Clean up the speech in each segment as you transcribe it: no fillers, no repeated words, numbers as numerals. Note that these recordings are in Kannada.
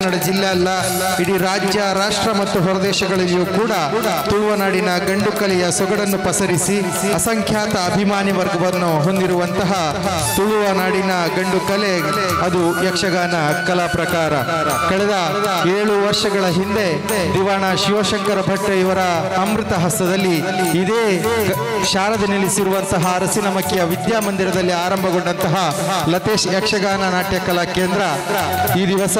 ಕನ್ನಡ ಜಿಲ್ಲೆ ಅಲ್ಲ, ಇಡೀ ರಾಜ್ಯ, ರಾಷ್ಟ್ರ ಮತ್ತು ಹೊರದೇಶಗಳಲ್ಲಿಯೂ ಕೂಡ ತುಳುವ ನಾಡಿನ ಗಂಡು ಕಲೆಯ ಸೊಗಡನ್ನು ಪಸರಿಸಿ ಅಸಂಖ್ಯಾತ ಅಭಿಮಾನಿ ವರ್ಗವನ್ನು ಹೊಂದಿರುವಂತಹ ತುಳುವ ನಾಡಿನ ಗಂಡು ಕಲೆ ಅದು ಯಕ್ಷಗಾನ ಕಲಾ ಪ್ರಕಾರ. ಕಳೆದ 7 ವರ್ಷಗಳ ಹಿಂದೆ ದಿವಾಣ ಶಿವಶಂಕರ ಭಟ್ ಇವರ ಅಮೃತ ಹಸ್ತದಲ್ಲಿ ಇದೇ ಶಾರದೆ ನೆಲೆಸಿರುವಂತಹ ಅರಸಿನಮಕ್ಕಿಯ ವಿದ್ಯಾಮಂದಿರದಲ್ಲಿ ಆರಂಭಗೊಂಡಂತಹ ಲತೇಶ್ ಯಕ್ಷಗಾನ ನಾಟ್ಯ ಕಲಾ ಕೇಂದ್ರ ಈ ದಿವಸ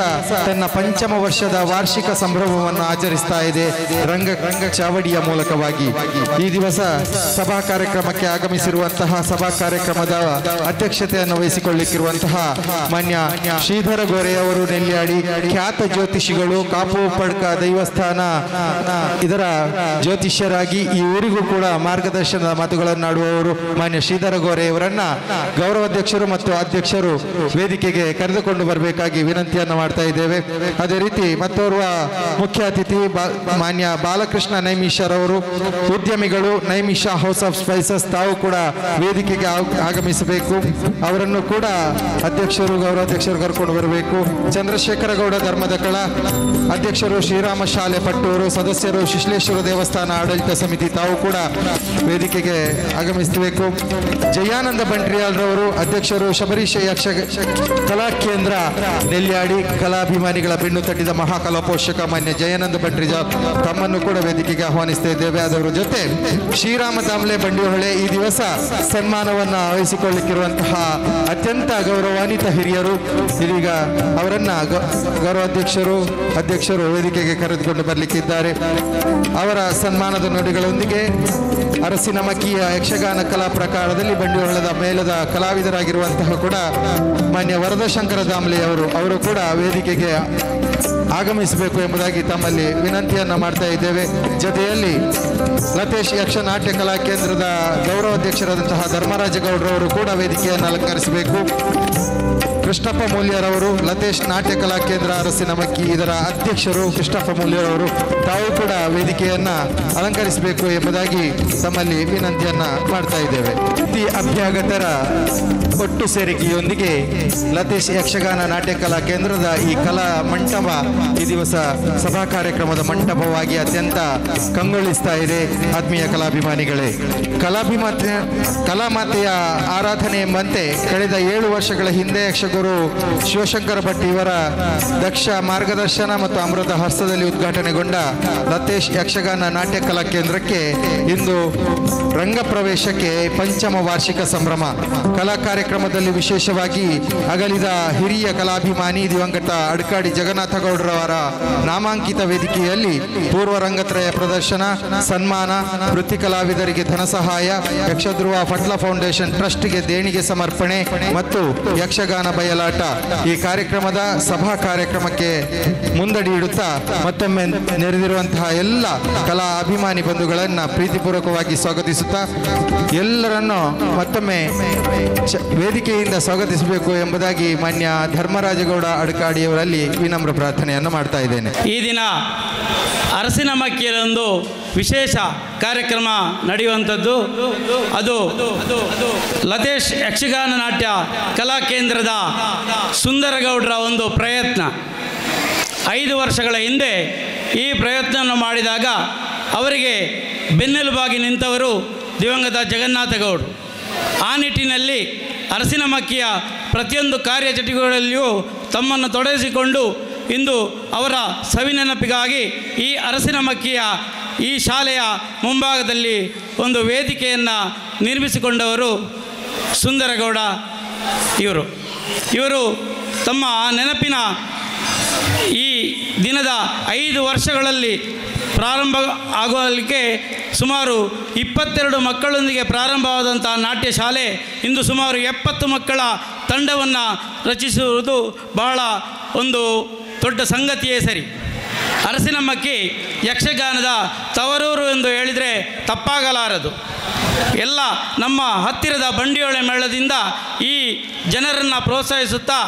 ತನ್ನ ಪಂಚಮ ವರ್ಷದ ವಾರ್ಷಿಕ ಸಂಭ್ರಮವನ್ನು ಆಚರಿಸ್ತಾ ಇದೆ ರಂಗ ಚಾವಡಿಯ ಮೂಲಕವಾಗಿ. ಈ ದಿವಸ ಸಭಾ ಕಾರ್ಯಕ್ರಮಕ್ಕೆ ಆಗಮಿಸಿರುವಂತಹ ಸಭಾ ಕಾರ್ಯಕ್ರಮದ ಅಧ್ಯಕ್ಷತೆಯನ್ನು ವಹಿಸಿಕೊಳ್ಳಿಕ್ಕಿರುವಂತಹ ಮಾನ್ಯ ಶ್ರೀಧರ ಗೋರೆಯವರು ನೆಲ್ಯಾಡಿ, ಖ್ಯಾತ ಜ್ಯೋತಿಷಿಗಳು, ಕಾಪು ಪಡ್ಕ ದೈವಸ್ಥಾನ ಇದರ ಜ್ಯೋತಿಷ್ಯರಾಗಿ ಈ ಊರಿಗೂ ಕೂಡ ಮಾರ್ಗದರ್ಶನದ ಮಾತುಗಳನ್ನಾಡುವವರು ಮಾನ್ಯ ಶ್ರೀಧರ ಗೋರೆಯವರನ್ನ ಗೌರವಾಧ್ಯಕ್ಷರು ಮತ್ತು ಅಧ್ಯಕ್ಷರು ವೇದಿಕೆಗೆ ಕರೆದುಕೊಂಡು ಬರಬೇಕಾಗಿ ವಿನಂತಿಯನ್ನು ಮಾಡ್ತಾ ಇದ್ದೇವೆ. ಅದೇ ರೀತಿ ಮತ್ತೋರ್ವ ಮುಖ್ಯ ಅತಿಥಿ ಮಾನ್ಯ ಬಾಲಕೃಷ್ಣ ನೈಮಿಷರ್ ಅವರು, ಉದ್ಯಮಿಗಳು, ನೈಮಿಷ ಹೌಸ್ ಆಫ್ ಸ್ಪೈಸಸ್, ತಾವು ಕೂಡ ವೇದಿಕೆಗೆ ಆಗಮಿಸಬೇಕು. ಅವರನ್ನು ಕೂಡ ಅಧ್ಯಕ್ಷರು ಗೌರವಾಧ್ಯಕ್ಷರು ಕರ್ಕೊಂಡು ಬರಬೇಕು. ಚಂದ್ರಶೇಖರ ಗೌಡ ಧರ್ಮದ ಕಳ ಅಧ್ಯಕ್ಷರು, ಶ್ರೀರಾಮ ಶಾಲೆ ಪಟ್ಟೂರು ಸದಸ್ಯರು, ಶಿಶ್ಲೇಶ್ವರ ದೇವಸ್ಥಾನ ಆಡಳಿತ ಸಮಿತಿ, ತಾವು ಕೂಡ ವೇದಿಕೆಗೆ ಆಗಮಿಸಬೇಕು. ಜಯಾನಂದ ಬಂಟ್ರಿಯಾಲ್ರವರು ಅಧ್ಯಕ್ಷರು, ಶಬರೀಶ ಯಕ್ಷ ಕಲಾ ಕೇಂದ್ರ ನೆಲ್ಯಾಡಿ, ಕಲಾಭಿಮಾನಿಗಳ ಬೆನ್ನು ತಟ್ಟಿದ ಮಹಾಕಲಾ ಪೋಷಕ ಮಾನ್ಯ ಜಯಾನಂದ ಬಂಟ್ರಿಜಾಲ್, ತಮ್ಮನ್ನು ಕೂಡ ವೇದಿಕೆಗೆ ಆಹ್ವಾನಿಸ್ತಾ ಇದ್ದೇವೆ. ಅದರ ಜೊತೆ ಶ್ರೀರಾಮ ದಾಮ್ಲೆ ಬಂಡಿಹೊಳೆ ಈ ದಿವಸ ಸನ್ಮಾನವನ್ನು ವಹಿಸಿಕೊಳ್ಳಿಕ್ಕಿರುವಂತಹ ಅತ್ಯಂತ ಗೌರವಾನ್ವಿತ ಹಿರಿಯರು. ಇದೀಗ ಅವರನ್ನ ಅಧ್ಯಕ್ಷರು ವೇದಿಕೆಗೆ ಕರೆದುಕೊಂಡು ಬರಲಿಕ್ಕಿದ್ದಾರೆ. ಅವರ ಸನ್ಮಾನದ ನುಡಿಗಳೊಂದಿಗೆ ಅರಸಿನಮಕ್ಕಿಯ ಯಕ್ಷಗಾನ ಕಲಾ ಪ್ರಕಾರದಲ್ಲಿ ಬಂಡಿಹೊಳದ ಮೇಲದ ಕಲಾವಿದರಾಗಿರುವಂತಹ ಕೂಡ ಮಾನ್ಯ ವರದಶಂಕರ ದಾಮ್ಲೆ ಅವರು ಕೂಡ ವೇದಿಕೆಗೆ ಆಗಮಿಸಬೇಕು ಎಂಬುದಾಗಿ ತಮ್ಮಲ್ಲಿ ವಿನಂತಿಯನ್ನು ಮಾಡ್ತಾ ಇದ್ದೇವೆ. ಜೊತೆಯಲ್ಲಿ ಲತೇಶ್ ಯಕ್ಷ ನಾಟ್ಯ ಕಲಾ ಕೇಂದ್ರದ ಗೌರವಾಧ್ಯಕ್ಷರಾದಂತಹ ಧರ್ಮರಾಜ ಗೌಡ್ರವರು ಕೂಡ ವೇದಿಕೆಯನ್ನು ಅಲಂಕರಿಸಬೇಕು. ಕೃಷ್ಣಪ್ಪ ಮೂಲ್ಯರವರು ಲತೇಶ್ ನಾಟ್ಯ ಕಲಾ ಕೇಂದ್ರ ಅರಸಿನಮಕ್ಕಿ ಇದರ ಅಧ್ಯಕ್ಷರು ಕೃಷ್ಣಪ್ಪ ಮೂಲ್ಯರವರು, ತಾವು ಕೂಡ ವೇದಿಕೆಯನ್ನ ಅಲಂಕರಿಸಬೇಕು ಎಂಬುದಾಗಿ ತಮ್ಮಲ್ಲಿ ವಿನಂತಿಯನ್ನ ಮಾಡ್ತಾ ಇದ್ದೇವೆ. ಈ ಅಭ್ಯಾಗತರ ಒಟ್ಟು ಸೇರಿಕೆಯೊಂದಿಗೆ ಲತೇಶ್ ಯಕ್ಷಗಾನ ನಾಟ್ಯ ಕಲಾ ಕೇಂದ್ರದ ಈ ಕಲಾ ಮಂಟಪ ಈ ದಿವಸ ಸಭಾ ಕಾರ್ಯಕ್ರಮದ ಮಂಟಪವಾಗಿ ಅತ್ಯಂತ ಕಂಗೊಳಿಸ್ತಾ ಇದೆ. ಆತ್ಮೀಯ ಕಲಾಭಿಮಾನಿಗಳೇ, ಕಲಾಮಾತೆಯ ಆರಾಧನೆ ಎಂಬಂತೆ ಕಳೆದ 7 ವರ್ಷಗಳ ಹಿಂದೆ ಯಕ್ಷಗುರು ಶಿವಶಂಕರ ಭಟ್ ಇವರ ದಕ್ಷ ಮಾರ್ಗದರ್ಶನ ಮತ್ತು ಅಮೃತ ಹಸ್ತದಲ್ಲಿ ಉದ್ಘಾಟನೆಗೊಂಡ ಲತೇಶ್ ಯಕ್ಷಗಾನ ನಾಟ್ಯ ಕಲಾ ಕೇಂದ್ರಕ್ಕೆ ಇಂದು ರಂಗ ಪ್ರವೇಶಕ್ಕೆ ಪಂಚಮ ವಾರ್ಷಿಕ ಸಂಭ್ರಮ. ಕಲಾ ಕಾರ್ಯಕ್ರಮದಲ್ಲಿ ವಿಶೇಷವಾಗಿ ಅಗಲಿದ ಹಿರಿಯ ಕಲಾಭಿಮಾನಿ ದಿವಂಗತ ಅಡ್ಕಾಡಿ ಜಗನ್ನಾಥ ಗೌಡ್ರವರ ನಾಮಾಂಕಿತ ವೇದಿಕೆಯಲ್ಲಿ ಪೂರ್ವ ರಂಗತ್ರಯ ಪ್ರದರ್ಶನ, ಸನ್ಮಾನ, ವೃತ್ತಿ ಕಲಾವಿದರಿಗೆ ಧನ ಸಹಾಯ, ಯಕ್ಷಧ್ರುವ ಫಟ್ಲ ಫೌಂಡೇಶನ್ ಟ್ರಸ್ಟ್ಗೆ ದೇಣಿಗೆ ಸಮರ್ಪಣೆ ಮತ್ತು ಯಕ್ಷಗಾನ ಬಯಲಾಟ ಈ ಕಾರ್ಯಕ್ರಮದ ಸಭಾ ಕಾರ್ಯಕ್ರಮಕ್ಕೆ ಮುಂದಡಿ ಇಡುತ್ತಾ ಮತ್ತೊಮ್ಮೆ ನೆರೆದಿರುವಂತಹ ಎಲ್ಲ ಕಲಾ ಅಭಿಮಾನಿ ಬಂಧುಗಳನ್ನು ಪ್ರೀತಿಪೂರ್ವಕವಾಗಿ ಸ್ವಾಗತಿಸುತ್ತಾ ಎಲ್ಲರನ್ನು ಮತ್ತೊಮ್ಮೆ ವೇದಿಕೆಯಿಂದ ಸ್ವಾಗತಿಸಬೇಕು ಎಂಬುದಾಗಿ ಮಾನ್ಯ ಧರ್ಮರಾಜಗೌಡ ಅಡ್ಕಾಡಿಯವರಲ್ಲಿ ವಿನಮ್ರ ಪ್ರಾರ್ಥನೆಯನ್ನು ಮಾಡ್ತಾ ಇದ್ದೇನೆ. ಈ ದಿನ ಅರಸಿನಮಕ್ಕಿಯಲ್ಲೊಂದು ವಿಶೇಷ ಕಾರ್ಯಕ್ರಮ ನಡೆಯುವಂಥದ್ದು. ಅದು ಲತೇಶ್ ಯಕ್ಷಗಾನ ನಾಟ್ಯ ಕಲಾ ಕೇಂದ್ರದ ಸುಂದರಗೌಡರ ಒಂದು ಪ್ರಯತ್ನ. 5 ವರ್ಷಗಳ ಹಿಂದೆ ಈ ಪ್ರಯತ್ನವನ್ನು ಮಾಡಿದಾಗ ಅವರಿಗೆ ಬೆನ್ನೆಲುಬಾಗಿ ನಿಂತವರು ದಿವಂಗತ ಜಗನ್ನಾಥ ಗೌಡರು. ಆ ನಿಟ್ಟಿನಲ್ಲಿ ಅರಸಿನಮಕ್ಕಿಯ ಪ್ರತಿಯೊಂದು ಕಾರ್ಯಚಟುವಟಿಕೆಗಳಲ್ಲಿಯೂ ತಮ್ಮನ್ನು ತೊಡಗಿಸಿಕೊಂಡು ಇಂದು ಅವರ ಸವಿನೆನಪಿಗಾಗಿ ಈ ಅರಸಿನಮಕ್ಕಿಯ ಈ ಶಾಲೆಯ ಮುಂಭಾಗದಲ್ಲಿ ಒಂದು ವೇದಿಕೆಯನ್ನು ನಿರ್ಮಿಸಿಕೊಂಡವರು ಸುಂದರಗೌಡ ಇವರು ತಮ್ಮ ನೆನಪಿನ ಈ ದಿನದ 5 ವರ್ಷಗಳಲ್ಲಿ ಪ್ರಾರಂಭ ಆಗೋದಕ್ಕೆ ಸುಮಾರು 22 ಮಕ್ಕಳೊಂದಿಗೆ ಪ್ರಾರಂಭವಾದಂಥ ನಾಟ್ಯ ಶಾಲೆ ಇಂದು ಸುಮಾರು 70 ಮಕ್ಕಳ ತಂಡವನ್ನು ರಚಿಸುವುದು ಬಹಳ ಒಂದು ದೊಡ್ಡ ಸಂಗತಿಯೇ ಸರಿ. ಅರಸಿನಮಕ್ಕಿ ಯಕ್ಷಗಾನದ ತವರೂರು ಎಂದು ಹೇಳಿದರೆ ತಪ್ಪಾಗಲಾರದು. ಎಲ್ಲ ನಮ್ಮ ಹತ್ತಿರದ ಬಂಡಿಹೊಳೆ ಮೇಳದಿಂದ ಈ ಜನರನ್ನು ಪ್ರೋತ್ಸಾಹಿಸುತ್ತಾ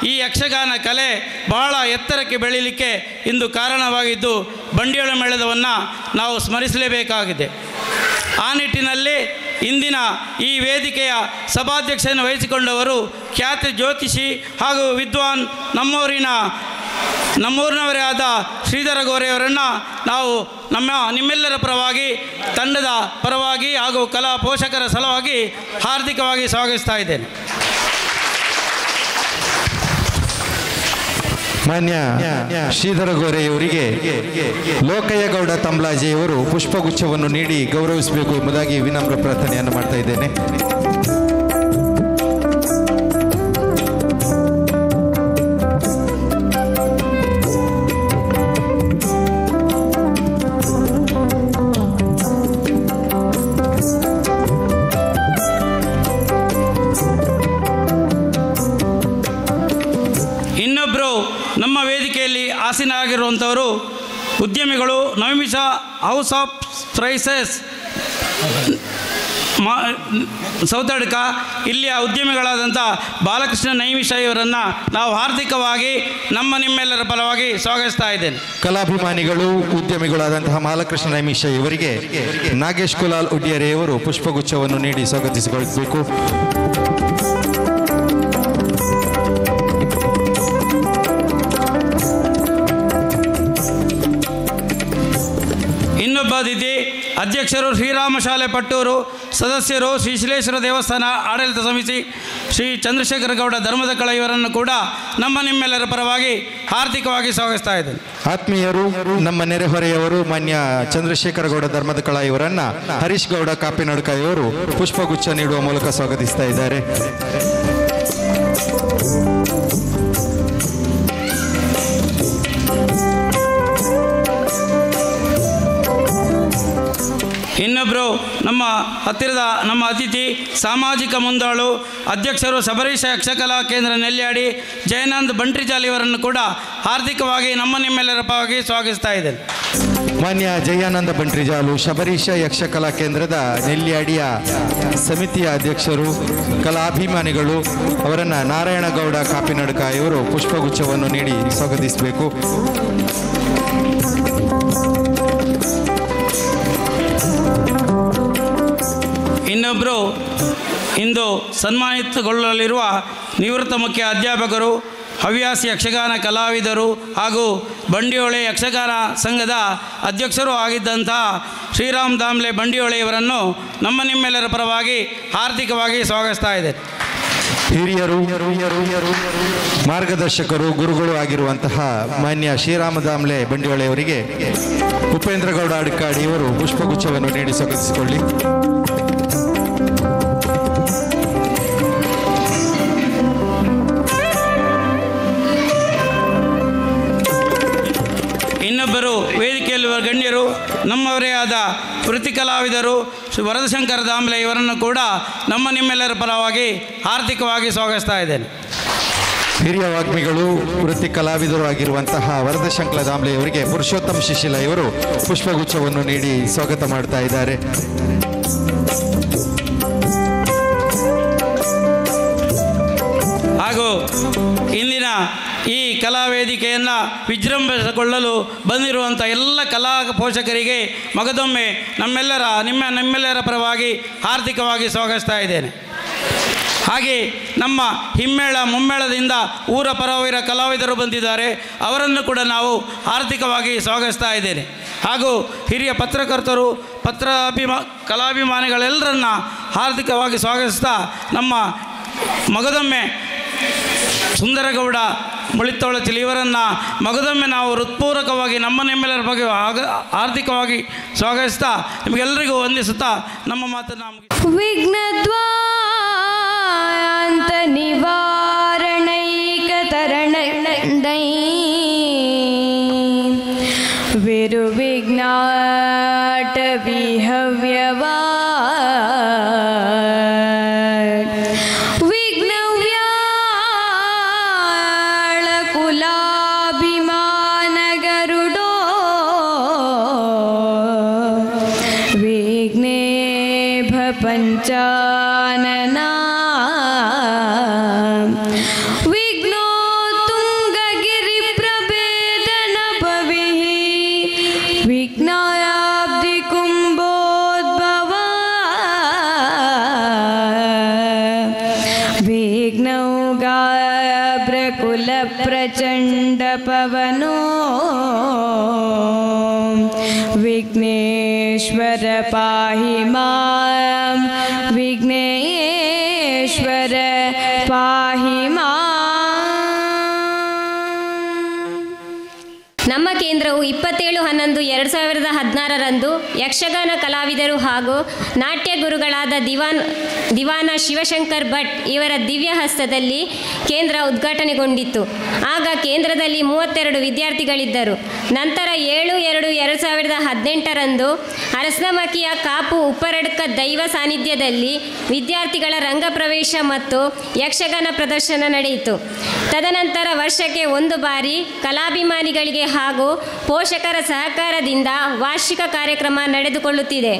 ಈ ಯಕ್ಷಗಾನ ಕಲೆ ಬಹಳ ಎತ್ತರಕ್ಕೆ ಬೆಳೀಲಿಕ್ಕೆ ಇಂದು ಕಾರಣವಾಗಿದ್ದು ಬಂಡಿಹೊಳೆ ಮೇಳದವನ್ನು ನಾವು ಸ್ಮರಿಸಲೇಬೇಕಾಗಿದೆ. ಆ ನಿಟ್ಟಿನಲ್ಲಿ ಇಂದಿನ ಈ ವೇದಿಕೆಯ ಸಭಾಧ್ಯಕ್ಷತೆಯನ್ನು ವಹಿಸಿಕೊಂಡವರು ಖ್ಯಾತ ಜ್ಯೋತಿಷಿ ಹಾಗೂ ವಿದ್ವಾನ್ ನಮ್ಮೂರಿನ ನಮ್ಮೂರಿನವರೇ ಆದ ಶ್ರೀಧರ ಗೋರೆಯವರನ್ನು ನಾವು ನಿಮ್ಮೆಲ್ಲರ ಪರವಾಗಿ, ತಂಡದ ಪರವಾಗಿ ಹಾಗೂ ಕಲಾ ಪೋಷಕರ ಸಲುವಾಗಿ ಹಾರ್ದಿಕವಾಗಿ ಸ್ವಾಗತಿಸ್ತಾ ಇದ್ದೇನೆ. ಮಾನ್ಯ ಶ್ರೀಧರ ಗೋರೆಯವರಿಗೆ ಲೋಕಯ್ಯಗೌಡ ತಂಬ್ಲಾಜೆಯವರು ಪುಷ್ಪಗುಚ್ಛವನ್ನು ನೀಡಿ ಗೌರವಿಸಬೇಕು ಎಂಬುದಾಗಿ ವಿನಮ್ರ ಪ್ರಾರ್ಥನೆಯನ್ನು ಮಾಡ್ತಾ ಇದ್ದೇನೆ. ಇನ್ನೊಬ್ಬರು ನಮ್ಮ ವೇದಿಕೆಯಲ್ಲಿ ಆಸೀನರಾಗಿರುವಂಥವರು ಉದ್ಯಮಿಗಳು, ನವಮಿಷ ಹೌಸ್ ಆಫ್ ಸ್ಪೈಸಸ್ ಸೌತಡ್ಕ ಇಲ್ಲಿಯ ಉದ್ಯಮಿಗಳಾದಂಥ ಬಾಲಕೃಷ್ಣ ನೈಮಿಷ ಇವರನ್ನು ನಾವು ಹಾರ್ದಿಕವಾಗಿ ನಿಮ್ಮೆಲ್ಲರ ಪರವಾಗಿ ಸ್ವಾಗತಿಸ್ತಾ ಇದ್ದೇನೆ. ಕಲಾಭಿಮಾನಿಗಳು, ಉದ್ಯಮಿಗಳಾದಂತಹ ಬಾಲಕೃಷ್ಣ ನೈಮಿಷ ಇವರಿಗೆ ನಾಗೇಶ್ ಕುಲಾಲ್ ಉಡ್ಯರೆಯವರು ಪುಷ್ಪಗುಚ್ಛವನ್ನು ನೀಡಿ ಸ್ವಾಗತಿಸಿಕೊಳ್ಳಬೇಕು. ಇನ್ನೊಬ್ಬ ಅತಿಥಿ ಅಧ್ಯಕ್ಷರು ಶ್ರೀರಾಮ ಶಾಲೆ ಪಟ್ಟೂರು, ಸದಸ್ಯರು ಶ್ರೀಶೈಲೇಶ್ವರ ದೇವಸ್ಥಾನ ಆಡಳಿತ ಸಮಿತಿ ಶ್ರೀ ಚಂದ್ರಶೇಖರ ಗೌಡ ಧರ್ಮದಕಳ ಇವರನ್ನು ಕೂಡ ನಿಮ್ಮೆಲ್ಲರ ಪರವಾಗಿ ಹಾರ್ದಿಕವಾಗಿ ಸ್ವಾಗತಿಸ್ತಾ ಇದ್ದೇನೆ. ಆತ್ಮೀಯರು, ನಮ್ಮ ನೆರೆಹೊರೆಯವರು ಮಾನ್ಯ ಚಂದ್ರಶೇಖರ ಗೌಡ ಧರ್ಮದಕಳ ಇವರನ್ನ ಹರೀಶ್ ಗೌಡ ಕಾಪಿನಡ್ಕ ಇವರು ಪುಷ್ಪಗುಚ್ಛ ನೀಡುವ ಮೂಲಕ ಸ್ವಾಗತಿಸ್ತಾ ಇದ್ದಾರೆ. ಇನ್ನೊಬ್ಬರು ನಮ್ಮ ಅತಿಥಿ ಸಾಮಾಜಿಕ ಮುಂದಾಳು ಅಧ್ಯಕ್ಷರು ಶಬರೀಶ ಯಕ್ಷಕಲಾ ಕೇಂದ್ರ ನೆಲ್ಯಾಡಿ ಜಯನಂದ್ ಬಂಟ್ರಿಜಾಲ್ ಇವರನ್ನು ಕೂಡ ಹಾರ್ದಿಕವಾಗಿ ನಿಮ್ಮೆಲ್ಲರ ಪರವಾಗಿ ಸ್ವಾಗತಿಸ್ತಾ ಇದ್ದೇನೆ. ಮಾನ್ಯ ಜಯಾನಂದ ಬಂಟ್ರಿಜಾಲು ಶಬರೀಶ ಯಕ್ಷಕಲಾ ಕೇಂದ್ರದ ನೆಲ್ಯಾಡಿಯ ಸಮಿತಿಯ ಅಧ್ಯಕ್ಷರು, ಕಲಾಭಿಮಾನಿಗಳು ಅವರನ್ನು ನಾರಾಯಣಗೌಡ ಕಾಪಿನಡ್ಕ ಇವರು ಪುಷ್ಪಗುಚ್ಛವನ್ನು ನೀಡಿ ಸ್ವಾಗತಿಸಬೇಕು. ಇನ್ನೊಬ್ಬರು ಇಂದು ಸನ್ಮಾನಿತಗೊಳ್ಳಲಿರುವ ನಿವೃತ್ತ ಮುಖ್ಯ ಅಧ್ಯಾಪಕರು, ಹವ್ಯಾಸಿ ಯಕ್ಷಗಾನ ಕಲಾವಿದರು ಹಾಗೂ ಬಂಡಿಹೊಳೆ ಯಕ್ಷಗಾನ ಸಂಘದ ಅಧ್ಯಕ್ಷರೂ ಆಗಿದ್ದಂತಹ ಶ್ರೀರಾಮ್ ದಾಮ್ಲೆ ಬಂಡಿಹೊಳೆಯವರನ್ನು ನಿಮ್ಮೆಲ್ಲರ ಪರವಾಗಿ ಹಾರ್ದಿಕವಾಗಿ ಸ್ವಾಗತಿಸ್ತಾ ಇದೆ. ಹಿರಿಯರು, ಮಾರ್ಗದರ್ಶಕರು, ಗುರುಗಳು ಆಗಿರುವಂತಹ ಮಾನ್ಯ ಶ್ರೀರಾಮ ದಾಮ್ಲೆ ಬಂಡಿಹೊಳೆಯವರಿಗೆ ಉಪೇಂದ್ರಗೌಡ ಅಡ್ಕಾಡಿಯವರು ಪುಷ್ಪಗುಚ್ಛವನ್ನು ನೀಡಿ ಸ್ವಾಗತಿಸಿಕೊಳ್ಳಿ. ಇನ್ನೊಬ್ಬರು ವೇದಿಕೆಯಲ್ಲಿರುವ ಗಣ್ಯರು, ನಮ್ಮವರೇ ಆದ ವೃತ್ತಿ ಕಲಾವಿದರು ಶ್ರೀ ವರದಶಂಕರ ದಾಮ್ಲೆ ಇವರನ್ನು ಕೂಡ ನಿಮ್ಮೆಲ್ಲರ ಪರವಾಗಿ ಹಾರ್ದಿಕವಾಗಿ ಸ್ವಾಗತಿಸ್ತಾ ಇದ್ದೇನೆ. ಹಿರಿಯ ವಾಗ್ಮಿಗಳು, ವೃತ್ತಿ ಕಲಾವಿದರು ಆಗಿರುವಂತಹ ವರದಶಂಕರ ದಾಮ್ಲೆ ಇವರಿಗೆ ಪುರುಷೋತ್ತಮ ಶಿಶಿಲ ಇವರು ಪುಷ್ಪಗುಚ್ಛವನ್ನು ನೀಡಿ ಸ್ವಾಗತ ಮಾಡ್ತಾ ಇದ್ದಾರೆ. ಹಾಗೂ ಇಂದಿನ ಈ ಕಲಾ ವೇದಿಕೆಯನ್ನು ವಿಜೃಂಭಿಸಿಕೊಳ್ಳಲು ಬಂದಿರುವಂಥ ಎಲ್ಲ ಕಲಾ ಪೋಷಕರಿಗೆ ಮಗದೊಮ್ಮೆ ನಿಮ್ಮೆಲ್ಲರ ಪರವಾಗಿ ಹಾರ್ದಿಕವಾಗಿ ಸ್ವಾಗತಿಸ್ತಾ ಇದ್ದೇನೆ. ಹಾಗೆ ನಮ್ಮ ಹಿಮ್ಮೇಳ ಮುಮ್ಮೇಳದಿಂದ ಊರ ಪರವಿರ ಕಲಾವಿದರು ಬಂದಿದ್ದಾರೆ, ಅವರನ್ನು ಕೂಡ ನಾವು ಹಾರ್ದಿಕವಾಗಿ ಸ್ವಾಗತಿಸ್ತಾ ಇದ್ದೇನೆ. ಹಾಗೂ ಹಿರಿಯ ಪತ್ರಕರ್ತರು, ಕಲಾಭಿಮಾನಿಗಳೆಲ್ಲರನ್ನ ಹಾರ್ದಿಕವಾಗಿ ಸ್ವಾಗತಿಸ್ತಾ ಮಗದೊಮ್ಮೆ ಸುಂದರಗೌಡ ಮುಳಿತೋಳಚಲಿ ಇವರನ್ನು ಮಗದೊಮ್ಮೆ ನಾವು ಹೃತ್ಪೂರ್ವಕವಾಗಿ ನಿಮ್ಮೆಲ್ಲರ ಬಗ್ಗೆ ಹಾರ್ದಿಕವಾಗಿ ಸ್ವಾಗತಿಸ್ತಾ ನಿಮಗೆಲ್ಲರಿಗೂ ವಂದಿಸುತ್ತಾ ನಮ್ಮ ಮಾತನ್ನು ವಿಘ್ನದ್ವಾಂತ ನಿವಾರಣೈಕ ತರಣೈ ವಿರುವಿಘ್ನಾಟ ವಿಹವ್ಯವಾ पंचानना विघ्नो तुंगगिरि प्रभेदन भविः विघ्नायाब्धि कुंभोद्भवा विघ्नौ गाब्रकुल प्रचंड पवन पाहि मां विघ्नेश्वर पाहि मां। ನಮ್ಮ ಕೇಂದ್ರವು 27/11/2016 ಯಕ್ಷಗಾನ ಕಲಾವಿದರು ಹಾಗೂ ನಾಟ್ಯ ಗುರುಗಳಾದ ದಿವಾನ ಶಿವಶಂಕರ್ ಭಟ್ ಇವರ ದಿವ್ಯ ಹಸ್ತದಲ್ಲಿ ಕೇಂದ್ರ ಉದ್ಘಾಟನೆಗೊಂಡಿತ್ತು. ಆಗ ಕೇಂದ್ರದಲ್ಲಿ 32 ವಿದ್ಯಾರ್ಥಿಗಳಿದ್ದರು. ನಂತರ 7/2/2018 ಅರಸನಮಕ್ಕಿಯ ಕಾಪು ಉಪ್ಪರಡ್ಕ ದೈವ ಸಾನ್ನಿಧ್ಯದಲ್ಲಿ ವಿದ್ಯಾರ್ಥಿಗಳ ರಂಗಪ್ರವೇಶ ಮತ್ತು ಯಕ್ಷಗಾನ ಪ್ರದರ್ಶನ ನಡೆಯಿತು. ತದನಂತರ ವರ್ಷಕ್ಕೆ ಒಂದು ಬಾರಿ ಕಲಾಭಿಮಾನಿಗಳಿಗೆ ಹಾಗೂ ಪೋಷಕರ ಸಹಕಾರದಿಂದ ವಾರ್ಷಿಕ ಕಾರ್ಯಕ್ರಮ ನಡೆದುಕೊಳ್ಳುತ್ತಿದೆ.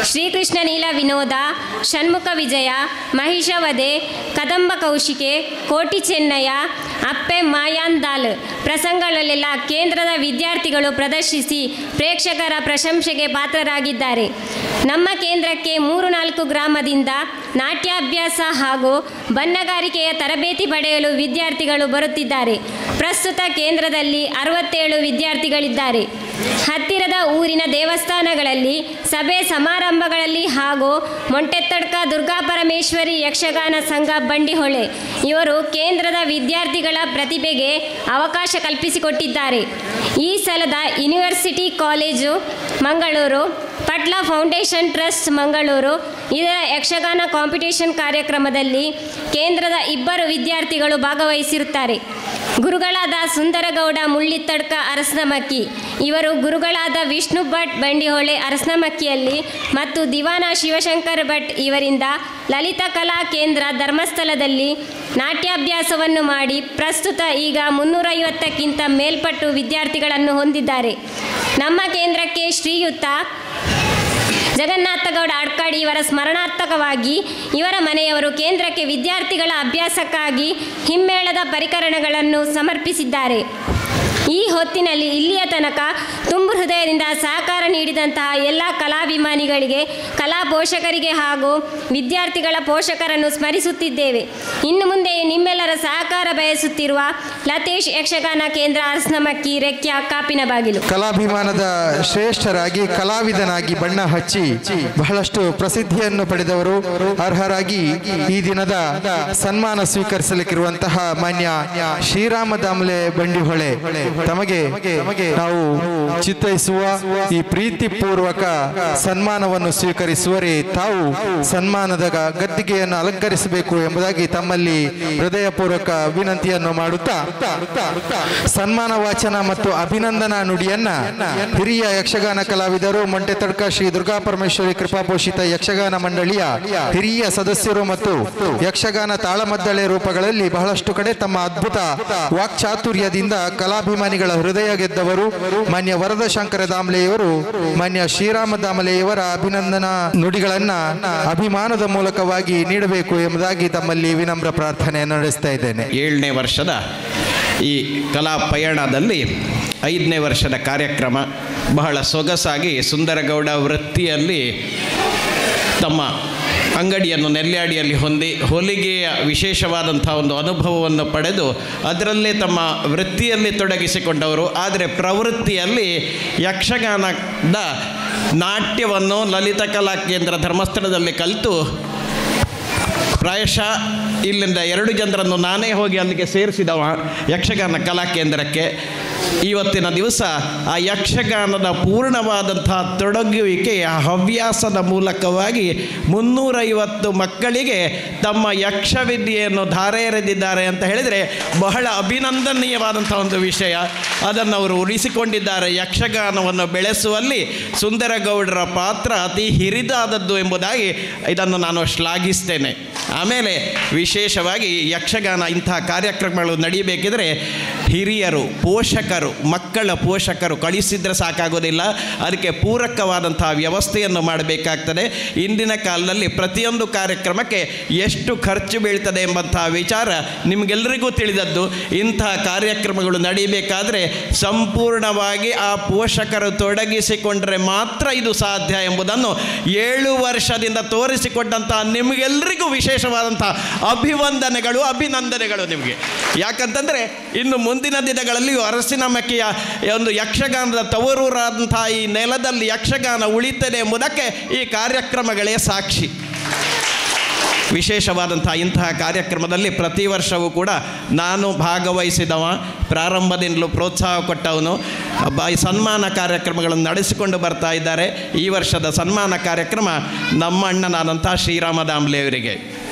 ಶ್ರೀಕೃಷ್ಣ ನೀಲ ವಿನೋದ, ಷಣ್ಮುಖ ವಿಜಯ, ಮಹಿಷವಧೆ, ಕದಂಬ ಕೌಶಿಕೆ, ಕೋಟಿ ಚೆನ್ನಯ್ಯ, ಅಪ್ಪೆ ಮಾಯಾಂದಾಲ್ ಪ್ರಸಂಗಗಳಲ್ಲೆಲ್ಲ ಕೇಂದ್ರದ ವಿದ್ಯಾರ್ಥಿಗಳು ಪ್ರದರ್ಶಿಸಿ ಪ್ರೇಕ್ಷಕರ ಪ್ರಶಂಸೆಗೆ ಪಾತ್ರರಾಗಿದ್ದಾರೆ. ನಮ್ಮ ಕೇಂದ್ರಕ್ಕೆ 3-4 ಗ್ರಾಮದಿಂದ ನಾಟ್ಯಾಭ್ಯಾಸ ಹಾಗೂ ಬಣ್ಣಗಾರಿಕೆಯ ತರಬೇತಿ ಪಡೆಯಲು ವಿದ್ಯಾರ್ಥಿಗಳು ಬರುತ್ತಿದ್ದಾರೆ. ಪ್ರಸ್ತುತ ಕೇಂದ್ರದಲ್ಲಿ 67 ವಿದ್ಯಾರ್ಥಿಗಳಿದ್ದಾರೆ. ಹತ್ತಿರದ ಊರಿನ ದೇವಸ್ಥಾನಗಳಲ್ಲಿ, ಸಭೆ ಸಮಾರಂಭಗಳಲ್ಲಿ ಹಾಗೂ ಮೊಂಟೆತ್ತಡ್ಕ ದುರ್ಗಾಪರಮೇಶ್ವರಿ ಯಕ್ಷಗಾನ ಸಂಘ ಬಂಡಿಹೊಳೆ ಇವರು ಕೇಂದ್ರದ ವಿದ್ಯಾರ್ಥಿಗಳ ಪ್ರತಿಭೆಗೆ ಅವಕಾಶ ಕಲ್ಪಿಸಿಕೊಟ್ಟಿದ್ದಾರೆ. ಈ ಸಲದ ಯೂನಿವರ್ಸಿಟಿ ಕಾಲೇಜು ಮಂಗಳೂರು, ಪಟ್ಲ ಫೌಂಡೇಶನ್ ಟ್ರಸ್ಟ್ ಮಂಗಳೂರು ಇದರ ಯಕ್ಷಗಾನ ಕಾಂಪಿಟೇಷನ್ ಕಾರ್ಯಕ್ರಮದಲ್ಲಿ ಕೇಂದ್ರದ 2 ವಿದ್ಯಾರ್ಥಿಗಳು ಭಾಗವಹಿಸಿರುತ್ತಾರೆ. ಗುರುಗಳಾದ ಸುಂದರಗೌಡ ಮುಳ್ಳಿತ್ತಡ್ಕ ಅರಸನಮಕ್ಕಿ ಇವರು ಗುರುಗಳಾದ ವಿಷ್ಣು ಭಟ್ ಬಂಡಿಹೊಳೆ ಅರಸನಮಕ್ಕಿಯಲ್ಲಿ ಮತ್ತು ದಿವಾನ ಶಿವಶಂಕರ್ ಭಟ್ ಇವರಿಂದ ಲಲಿತಾ ಕಲಾ ಕೇಂದ್ರ ಧರ್ಮಸ್ಥಳದಲ್ಲಿ ನಾಟ್ಯಾಭ್ಯಾಸವನ್ನು ಮಾಡಿ ಪ್ರಸ್ತುತ ಈಗ 350ಕ್ಕಿಂತ ಮೇಲ್ಪಟ್ಟು ವಿದ್ಯಾರ್ಥಿಗಳನ್ನು ಹೊಂದಿದ್ದಾರೆ. ನಮ್ಮ ಕೇಂದ್ರಕ್ಕೆ ಶ್ರೀಯುತ ಜಗನ್ನಾಥಗೌಡ ಆಡ್ಕಾಡಿ ಇವರ ಸ್ಮರಣಾರ್ಥಕವಾಗಿ ಇವರ ಮನೆಯವರು ಕೇಂದ್ರಕ್ಕೆ ವಿದ್ಯಾರ್ಥಿಗಳ ಅಭ್ಯಾಸಕ್ಕಾಗಿ ಹಿಮ್ಮೇಳದ ಪರಿಕರಣಗಳನ್ನು ಸಮರ್ಪಿಸಿದ್ದಾರೆ. ಈ ಹೊತ್ತಿನಲ್ಲಿ ಇಲ್ಲಿಯ ತನಕ ತುಂಬು ಹೃದಯದಿಂದ ಸಹಕಾರ ನೀಡಿದಂತಹ ಎಲ್ಲ ಕಲಾಭಿಮಾನಿಗಳಿಗೆ, ಕಲಾ ಪೋಷಕರಿಗೆ ಹಾಗೂ ವಿದ್ಯಾರ್ಥಿಗಳ ಪೋಷಕರನ್ನು ಸ್ಮರಿಸುತ್ತಿದ್ದೇವೆ. ಇನ್ನು ಮುಂದೆ ನಿಮ್ಮೆಲ್ಲರ ಸಹಕಾರ ಬಯಸುತ್ತಿರುವ ಲತೇಶ್ ಯಕ್ಷಗಾನ ಕೇಂದ್ರ ಅರಸನಮಕ್ಕಿ ರೆಕ್ಯ ಕಾಪಿನ ಬಾಗಿಲು. ಕಲಾಭಿಮಾನದ ಶ್ರೇಷ್ಠರಾಗಿ ಕಲಾವಿದನಾಗಿ ಬಣ್ಣ ಹಚ್ಚಿ ಬಹಳಷ್ಟು ಪ್ರಸಿದ್ಧಿಯನ್ನು ಪಡೆದವರು ಅರ್ಹರಾಗಿ ಈ ದಿನದ ಸನ್ಮಾನ ಸ್ವೀಕರಿಸಲಿಕ್ಕಿರುವಂತಹ ಮಾನ್ಯ ಶ್ರೀರಾಮ ದಾಮಲೆ ಬಂಡಿಹೊಳೆ ತಮಗೆ ನಾವು ಚಿತ್ತೈಸುವ ಈ ಪ್ರೀತಿಪೂರ್ವಕ ಸನ್ಮಾನವನ್ನು ಸ್ವೀಕರಿಸುವರೆ ತಾವು ಸನ್ಮಾನದ ಗದ್ದಿಗೆಯನ್ನು ಅಲಂಕರಿಸಬೇಕು ಎಂಬುದಾಗಿ ತಮ್ಮಲ್ಲಿ ಹೃದಯಪೂರ್ವಕ ವಿನಂತಿಯನ್ನು ಮಾಡುತ್ತಾ ಸನ್ಮಾನ ವಾಚನ ಮತ್ತು ಅಭಿನಂದನಾ ನುಡಿಯನ್ನ ಹಿರಿಯ ಯಕ್ಷಗಾನ ಕಲಾವಿದರು ಮೊಂಟೆತ್ತಡ್ಕ ಶ್ರೀ ದುರ್ಗಾಪರಮೇಶ್ವರಿ ಕೃಪಾಪೋಷಿತ ಯಕ್ಷಗಾನ ಮಂಡಳಿಯ ಹಿರಿಯ ಸದಸ್ಯರು ಮತ್ತು ಯಕ್ಷಗಾನ ತಾಳಮದ್ದಳೆ ರೂಪಗಳಲ್ಲಿ ಬಹಳಷ್ಟು ಕಡೆ ತಮ್ಮ ಅದ್ಭುತ ವಾಕ್ಚಾತುರ್ಯದಿಂದ ಕಲಾಭಿಮಾನಿಗಳ ಹೃದಯ ಗೆದ್ದವರು ಮಾನ್ಯ ವರದ ಶಂಕರ ದಾಮಲೆಯವರು ಮಾನ್ಯ ಶ್ರೀರಾಮ ದಾಮಲೆಯವರ ಅಭಿನಂದನಾ ನುಡಿಗಳನ್ನ ಅಭಿಮಾನದ ಮೂಲಕವಾಗಿ ನೀಡಬೇಕು ಎಂಬುದಾಗಿ ತಮ್ಮಲ್ಲಿ ವಿನಮ್ರ ಪ್ರಾರ್ಥನೆಯನ್ನು ನಡೆಸ್ತಾ ಇದ್ದೇನೆ. 7ನೇ ವರ್ಷದ ಈ ಕಲಾ ಪಯಣದಲ್ಲಿ 5ನೇ ವರ್ಷದ ಕಾರ್ಯಕ್ರಮ ಬಹಳ ಸೊಗಸಾಗಿ ಸುಂದರಗೌಡ ವೃತ್ತಿಯಲ್ಲಿ ತಮ್ಮ ಅಂಗಡಿಯನ್ನು ನೆಲ್ಯಾಡಿಯಲ್ಲಿ ಹೊಂದಿ ಹೊಲಿಗೆಯ ವಿಶೇಷವಾದಂಥ ಒಂದು ಅನುಭವವನ್ನು ಪಡೆದು ಅದರಲ್ಲೇ ತಮ್ಮ ವೃತ್ತಿಯಲ್ಲಿ ತೊಡಗಿಸಿಕೊಂಡವರು. ಆದರೆ ಪ್ರವೃತ್ತಿಯಲ್ಲಿ ಯಕ್ಷಗಾನದ ನಾಟ್ಯವನ್ನು ಲಲಿತಾ ಕಲಾ ಕೇಂದ್ರ ಧರ್ಮಸ್ಥಳದಲ್ಲಿ ಕಲಿತು ಪ್ರಾಯಶಃ ಇಲ್ಲಿಂದ 2 ಜನರನ್ನು ನಾನೇ ಹೋಗಿ ಅಲ್ಲಿಗೆ ಸೇರಿಸಿದವ ಯಕ್ಷಗಾನ ಕಲಾ ಕೇಂದ್ರಕ್ಕೆ. ಇವತ್ತಿನ ದಿವಸ ಆ ಯಕ್ಷಗಾನದ ಪೂರ್ಣವಾದಂಥ ತೊಡಗುವಿಕೆಯ ಹವ್ಯಾಸದ ಮೂಲಕವಾಗಿ 350 ಮಕ್ಕಳಿಗೆ ತಮ್ಮ ಯಕ್ಷವಿದ್ಯೆಯನ್ನು ಧಾರೆ ಎರೆದಿದ್ದಾರೆ ಅಂತ ಹೇಳಿದರೆ ಬಹಳ ಅಭಿನಂದನೀಯವಾದಂಥ ಒಂದು ವಿಷಯ. ಅದನ್ನು ಅವರು ಉಳಿಸಿಕೊಂಡಿದ್ದಾರೆ. ಯಕ್ಷಗಾನವನ್ನು ಬೆಳೆಸುವಲ್ಲಿ ಸುಂದರಗೌಡರ ಪಾತ್ರ ಅತಿ ಹಿರಿದಾದದ್ದು ಎಂಬುದಾಗಿ ಇದನ್ನು ನಾನು ಶ್ಲಾಘಿಸ್ತೇನೆ. ಆಮೇಲೆ ವಿಶೇಷವಾಗಿ ಯಕ್ಷಗಾನ ಇಂತಹ ಕಾರ್ಯಕ್ರಮಗಳು ನಡೀಬೇಕಿದ್ರೆ ಹಿರಿಯರು, ಪೋಷಕರು, ಮಕ್ಕಳ ಪೋಷಕರು ಕಳಿಸಿದರೆ ಸಾಕಾಗೋದಿಲ್ಲ. ಅದಕ್ಕೆ ಪೂರಕವಾದಂತಹ ವ್ಯವಸ್ಥೆಯನ್ನು ಮಾಡಬೇಕಾಗ್ತದೆ. ಇಂದಿನ ಕಾಲದಲ್ಲಿ ಪ್ರತಿಯೊಂದು ಕಾರ್ಯಕ್ರಮಕ್ಕೆ ಎಷ್ಟು ಖರ್ಚು ಬೀಳ್ತದೆ ಎಂಬಂತಹ ವಿಚಾರ ನಿಮಗೆಲ್ಲರಿಗೂ ತಿಳಿದದ್ದು. ಇಂತಹ ಕಾರ್ಯಕ್ರಮಗಳು ನಡೀಬೇಕಾದರೆ ಸಂಪೂರ್ಣವಾಗಿ ಆ ಪೋಷಕರು ತೊಡಗಿಸಿಕೊಂಡರೆ ಮಾತ್ರ ಇದು ಸಾಧ್ಯ ಎಂಬುದನ್ನು 7 ವರ್ಷದಿಂದ ತೋರಿಸಿಕೊಟ್ಟಂತಹ ನಿಮಗೆಲ್ಲರಿಗೂ ವಿಶೇಷ ವಿಶೇಷವಾದಂಥ ಅಭಿವಂದನೆಗಳು, ಅಭಿನಂದನೆಗಳು ನಿಮಗೆ. ಯಾಕಂತಂದರೆ ಇನ್ನು ಮುಂದಿನ ದಿನಗಳಲ್ಲಿಯೂ ಅರಸಿನಮಕ್ಕಿಯ ಒಂದು ಯಕ್ಷಗಾನದ ತವರೂರಾದಂಥ ಈ ನೆಲದಲ್ಲಿ ಯಕ್ಷಗಾನ ಉಳಿತದೆ ಎಂಬುದಕ್ಕೆ ಈ ಕಾರ್ಯಕ್ರಮಗಳೇ ಸಾಕ್ಷಿ. ವಿಶೇಷವಾದಂಥ ಇಂತಹ ಕಾರ್ಯಕ್ರಮದಲ್ಲಿ ಪ್ರತಿ ವರ್ಷವೂ ಕೂಡ ನಾನು ಭಾಗವಹಿಸಿದವ, ಪ್ರಾರಂಭದಿಂದಲೂ ಪ್ರೋತ್ಸಾಹ ಕೊಟ್ಟವನು. ಈ ಸನ್ಮಾನ ಕಾರ್ಯಕ್ರಮಗಳನ್ನು ನಡೆಸಿಕೊಂಡು ಬರ್ತಾ ಇದ್ದಾರೆ. ಈ ವರ್ಷದ ಸನ್ಮಾನ ಕಾರ್ಯಕ್ರಮ ನಮ್ಮ ಅಣ್ಣನಾದಂಥ ಶ್ರೀರಾಮ ದಾಮ್ಲೆಯವರಿಗೆ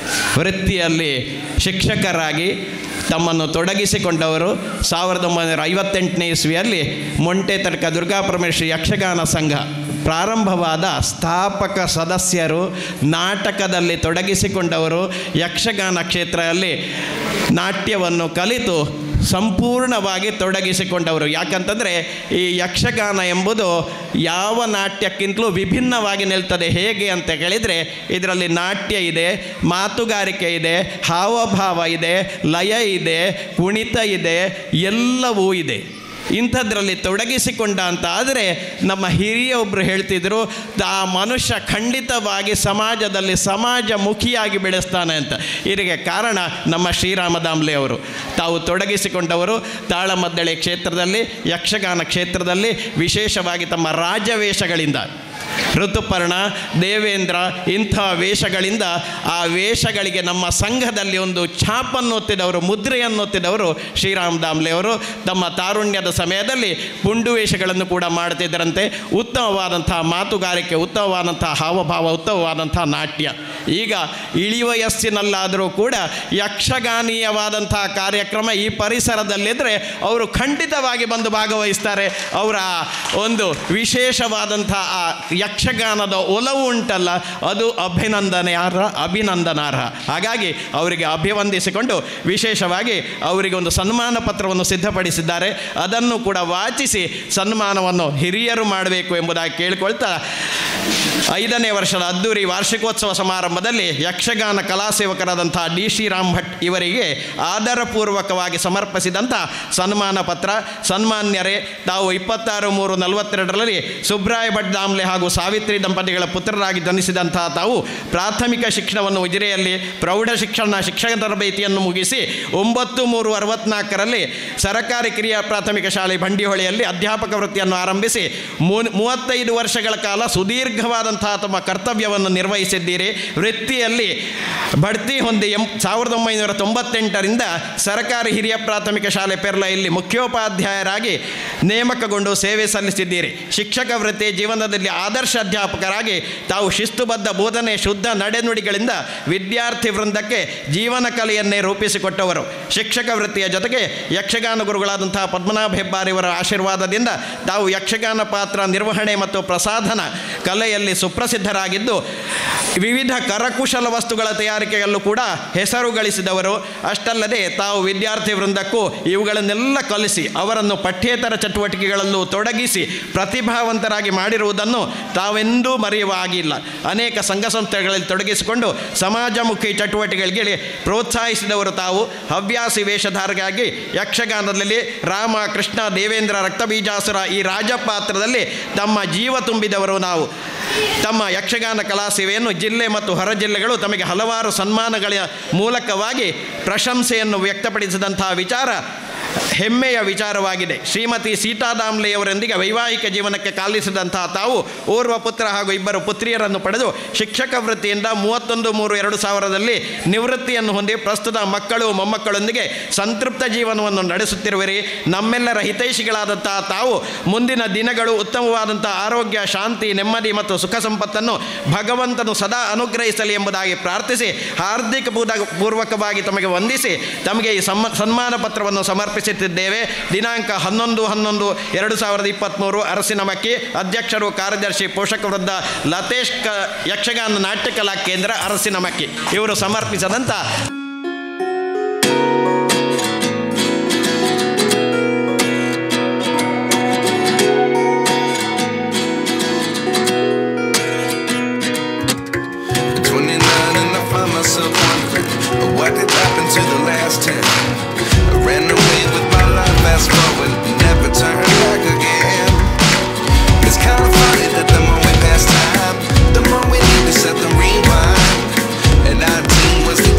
ವೃತ್ತಿಯಲ್ಲಿ ಶಿಕ್ಷಕರಾಗಿ ತಮ್ಮನ್ನು ತೊಡಗಿಸಿಕೊಂಡವರು. 1958ನೇ ಇಸ್ವಿಯಲ್ಲಿ ಮೊಂಟೆ ತಡ್ಕ ದುರ್ಗಾಪರಮೇಶ್ವರಿ ಯಕ್ಷಗಾನ ಸಂಘ ಪ್ರಾರಂಭವಾದ ಸ್ಥಾಪಕ ಸದಸ್ಯರು, ನಾಟಕದಲ್ಲಿ ತೊಡಗಿಸಿಕೊಂಡವರು, ಯಕ್ಷಗಾನ ಕ್ಷೇತ್ರದಲ್ಲಿ ನಾಟ್ಯವನ್ನು ಕಲಿತು ಸಂಪೂರ್ಣವಾಗಿ ತೊಡಗಿಸಿಕೊಂಡವರು. ಯಾಕಂತಂದರೆ ಈ ಯಕ್ಷಗಾನ ಎಂಬುದು ಯಾವ ನಾಟ್ಯಕ್ಕಿಂತಲೂ ವಿಭಿನ್ನವಾಗಿ ನಿಲ್ತದೆ. ಹೇಗೆ ಅಂತ ಹೇಳಿದರೆ ಇದರಲ್ಲಿ ನಾಟ್ಯ ಇದೆ, ಮಾತುಗಾರಿಕೆ ಇದೆ, ಹಾವಭಾವ ಇದೆ, ಲಯ ಇದೆ, ಕುಣಿತ ಇದೆ, ಎಲ್ಲವೂ ಇದೆ. ಇಂಥದ್ರಲ್ಲಿ ತೊಡಗಿಸಿಕೊಂಡ ಅಂತ ಆದರೆ ನಮ್ಮ ಹಿರಿಯೊಬ್ಬರು ಹೇಳ್ತಿದ್ರು, ಆ ಮನುಷ್ಯ ಖಂಡಿತವಾಗಿ ಸಮಾಜದಲ್ಲಿ ಸಮಾಜಮುಖಿಯಾಗಿ ಬೆಳೆಸ್ತಾನೆ ಅಂತ. ಇದಕ್ಕೆ ಕಾರಣ ನಮ್ಮ ಶ್ರೀರಾಮ ದಾಮ್ಲೆ ಅವರು. ತಾವು ತೊಡಗಿಸಿಕೊಂಡವರು ತಾಳಮದ್ದಳೆ ಕ್ಷೇತ್ರದಲ್ಲಿ, ಯಕ್ಷಗಾನ ಕ್ಷೇತ್ರದಲ್ಲಿ, ವಿಶೇಷವಾಗಿ ತಮ್ಮ ರಾಜವೇಷಗಳಿಂದ, ಋತುಪರ್ಣ, ದೇವೇಂದ್ರ ಇಂಥ ವೇಷಗಳಿಂದ ಆ ವೇಷಗಳಿಗೆ ನಮ್ಮ ಸಂಘದಲ್ಲಿ ಒಂದು ಛಾಪನ್ನು ಒತ್ತಿದವರು, ಮುದ್ರೆಯನ್ನು ಒತ್ತಿದವರು ಶ್ರೀರಾಮ್ ದಾಮ್ಲೆ ಅವರು. ತಮ್ಮ ತಾರುಣ್ಯದ ಸಮಯದಲ್ಲಿ ಪುಂಡು ವೇಷಗಳನ್ನು ಕೂಡ ಮಾಡ್ತಿದ್ದರಂತೆ. ಉತ್ತಮವಾದಂಥ ಮಾತುಗಾರಿಕೆ, ಉತ್ತಮವಾದಂಥ ಹಾವಭಾವ, ಉತ್ತಮವಾದಂಥ ನಾಟ್ಯ. ಈಗ ಇಳಿವಯಸ್ಸಿನಲ್ಲಾದರೂ ಕೂಡ ಯಕ್ಷಗಾನೀಯವಾದಂಥ ಕಾರ್ಯಕ್ರಮ ಈ ಪರಿಸರದಲ್ಲಿದ್ದರೆ ಅವರು ಖಂಡಿತವಾಗಿ ಬಂದು ಭಾಗವಹಿಸ್ತಾರೆ. ಅವರ ಒಂದು ವಿಶೇಷವಾದಂಥ ಆ ಯಕ್ಷಗಾನದ ಒಲವು ಉಂಟಲ್ಲ, ಅದು ಅಭಿನಂದನಾರ್ಹ. ಹಾಗಾಗಿ ಅವರಿಗೆ ಅಭಿವಂದಿಸಿಕೊಂಡು ವಿಶೇಷವಾಗಿ ಅವರಿಗೆ ಒಂದು ಸನ್ಮಾನ ಪತ್ರವನ್ನು ಸಿದ್ಧಪಡಿಸಿದ್ದಾರೆ. ಅದನ್ನು ಕೂಡ ವಾಚಿಸಿ ಸನ್ಮಾನವನ್ನು ಹಿರಿಯರು ಮಾಡಬೇಕು ಎಂಬುದಾಗಿ ಕೇಳಿಕೊಳ್ತಾ 5ನೇ ವರ್ಷದ ಅದ್ದೂರಿ ವಾರ್ಷಿಕೋತ್ಸವ ಸಮಾರಂಭದಲ್ಲಿ ಯಕ್ಷಗಾನ ಕಲಾಸೇವಕರಾದಂಥ ಡಿ ಶ್ರೀರಾಮ್ ಭಟ್ ಇವರಿಗೆ ಆದರಪೂರ್ವಕವಾಗಿ ಸಮರ್ಪಿಸಿದಂಥ ಸನ್ಮಾನ ಪತ್ರ. ಸನ್ಮಾನ್ಯರೇ, ತಾವು 26/3/42ರಲ್ಲಿ ಸುಬ್ರಾಯ ಭಟ್ ದಾಮ್ಲೆ ಹಾಗೂ ಸಾವಿತ್ರಿ ದಂಪತಿಗಳ ಪುತ್ರರಾಗಿ ಜನಿಸಿದಂಥ ತಾವು ಪ್ರಾಥಮಿಕ ಶಿಕ್ಷಣವನ್ನು ಉಜಿರೆಯಲ್ಲಿ, ಪ್ರೌಢ ಶಿಕ್ಷಣ ತರಬೇತಿಯನ್ನು ಮುಗಿಸಿ 9/3/64ರಲ್ಲಿ ಸರಕಾರಿ ಕಿರಿಯ ಪ್ರಾಥಮಿಕ ಶಾಲೆ ಬಂಡಿಹೊಳೆಯಲ್ಲಿ ಅಧ್ಯಾಪಕ ವೃತ್ತಿಯನ್ನು ಆರಂಭಿಸಿ 35 ವರ್ಷಗಳ ಕಾಲ ಸುದೀರ್ಘವಾದಂತಹ ತಮ್ಮ ಕರ್ತವ್ಯವನ್ನು ನಿರ್ವಹಿಸಿದ್ದೀರಿ. ವೃತ್ತಿಯಲ್ಲಿ ಬಡ್ತಿ ಹೊಂದಿ 1998ರಿಂದ ಸರಕಾರಿ ಹಿರಿಯ ಪ್ರಾಥಮಿಕ ಶಾಲೆ ಪೆರ್ಲೆಯಲ್ಲಿ ಮುಖ್ಯೋಪಾಧ್ಯಾಯರಾಗಿ ನೇಮಕಗೊಂಡು ಸೇವೆ ಸಲ್ಲಿಸಿದ್ದೀರಿ. ಶಿಕ್ಷಕ ವೃತ್ತಿ ಜೀವನದಲ್ಲಿ ಆದರ್ಶ ಅಧ್ಯಾಪಕರಾಗಿ ತಾವು ಶಿಸ್ತುಬದ್ಧ ಬೋಧನೆ, ಶುದ್ಧ ನಡೆನುಡಿಗಳಿಂದ ವಿದ್ಯಾರ್ಥಿ ವೃಂದಕ್ಕೆ ಜೀವನ ಕಲೆಯನ್ನೇ ರೂಪಿಸಿಕೊಟ್ಟವರು. ಶಿಕ್ಷಕ ವೃತ್ತಿಯ ಜೊತೆಗೆ ಯಕ್ಷಗಾನ ಗುರುಗಳಾದಂಥ ಪದ್ಮನಾಭ ಹೆಬ್ಬಾರಿಯವರ ಆಶೀರ್ವಾದದಿಂದ ತಾವು ಯಕ್ಷಗಾನ ಪಾತ್ರ ನಿರ್ವಹಣೆ ಮತ್ತು ಪ್ರಸಾಧನ ಕಲೆಯಲ್ಲಿ ಸುಪ್ರಸಿದ್ಧರಾಗಿದ್ದು ವಿವಿಧ ಕರಕುಶಲ ವಸ್ತುಗಳ ತಯಾರಿಕೆಯಲ್ಲೂ ಕೂಡ ಹೆಸರು ಗಳಿಸಿದವರು. ಅಷ್ಟಲ್ಲದೆ ತಾವು ವಿದ್ಯಾರ್ಥಿ ವೃಂದಕ್ಕೂ ಇವುಗಳನ್ನೆಲ್ಲ ಕಲಿಸಿ ಅವರನ್ನು ಪಠ್ಯೇತರ ಚಟುವಟಿಕೆಗಳಲ್ಲೂ ತೊಡಗಿಸಿ ಪ್ರತಿಭಾವಂತರಾಗಿ ಮಾಡಿರುವುದನ್ನು ತಾವೆಂದೂ ಮರೆಯುವ ಆಗಿಲ್ಲ. ಅನೇಕ ಸಂಘ ಸಂಸ್ಥೆಗಳಲ್ಲಿ ತೊಡಗಿಸಿಕೊಂಡು ಸಮಾಜಮುಖಿ ಚಟುವಟಿಕೆಗಳಿಗೆ ಪ್ರೋತ್ಸಾಹಿಸಿದವರು ತಾವು. ಹವ್ಯಾಸಿ ವೇಷಧಾರಿಯಾಗಿ ಯಕ್ಷಗಾನದಲ್ಲಿ ರಾಮ, ಕೃಷ್ಣ, ದೇವೇಂದ್ರ, ರಕ್ತಬೀಜಾಸುರ ಈ ರಾಜಪಾತ್ರದಲ್ಲಿ ತಮ್ಮ ಜೀವ ತುಂಬಿದವರು ನಾವು. ತಮ್ಮ ಯಕ್ಷಗಾನ ಕಲಾ ಸೇವೆಯನ್ನು ಜಿಲ್ಲೆ ಮತ್ತು ಹೊರ ಜಿಲ್ಲೆಗಳು ತಮಗೆ ಹಲವಾರು ಸನ್ಮಾನಗಳ ಮೂಲಕವಾಗಿ ಪ್ರಶಂಸೆಯನ್ನು ವ್ಯಕ್ತಪಡಿಸಿದಂತಹ ವಿಚಾರ ಹೆಮ್ಮೆಯ ವಿಚಾರವಾಗಿದೆ. ಶ್ರೀಮತಿ ಸೀತಾ ದಾಮ್ಲೆಯವರೊಂದಿಗೆ ವೈವಾಹಿಕ ಜೀವನಕ್ಕೆ ಕಾಲಿಸಿದಂತಹ ತಾವು ಓರ್ವ ಪುತ್ರ ಹಾಗೂ 2 ಪುತ್ರಿಯರನ್ನು ಪಡೆದು ಶಿಕ್ಷಕ ವೃತ್ತಿಯಿಂದ 31/3/2000ರಲ್ಲಿ ನಿವೃತ್ತಿಯನ್ನು ಹೊಂದಿ ಪ್ರಸ್ತುತ ಮಕ್ಕಳು ಮೊಮ್ಮಕ್ಕಳೊಂದಿಗೆ ಸಂತೃಪ್ತ ಜೀವನವನ್ನು ನಡೆಸುತ್ತಿರುವಿರಿ. ನಮ್ಮೆಲ್ಲರ ಹಿತೈಷಿಗಳಾದಂತಹ ತಾವು ಮುಂದಿನ ದಿನಗಳು ಉತ್ತಮವಾದಂಥ ಆರೋಗ್ಯ, ಶಾಂತಿ, ನೆಮ್ಮದಿ ಮತ್ತು ಸುಖ ಸಂಪತ್ತನ್ನು ಭಗವಂತನು ಸದಾ ಅನುಗ್ರಹಿಸಲಿ ಎಂಬುದಾಗಿ ಪ್ರಾರ್ಥಿಸಿ ಹಾರ್ದಿಕ ಪೂರ್ವಕವಾಗಿ ತಮಗೆ ವಂದಿಸಿ ತಮಗೆ ಈ ಸನ್ಮಾನ ಪತ್ರವನ್ನು ಸಮರ್ಪಿಸುತ್ತಿದ್ದೇವೆ. ದಿನಾಂಕ 11/11/2023 ಅರಸಿನಮಕ್ಕಿ. ಅಧ್ಯಕ್ಷರು, ಕಾರ್ಯದರ್ಶಿ, ಪೋಷಕ ವೃಂದ, ಲತೇಶ್ ಯಕ್ಷಗಾನ ನಾಟ್ಯ ಕಲಾ ಕೇಂದ್ರ, ಅರಸಿನಮಕ್ಕಿ ಇವರು ಸಮರ್ಪಿಸಿದಂಥ what did happen to the last 10? I ran away with my life, fast forward, never turn back again. It's kind of funny that the more we pass time, the more we need to set the rewind. And 19 was the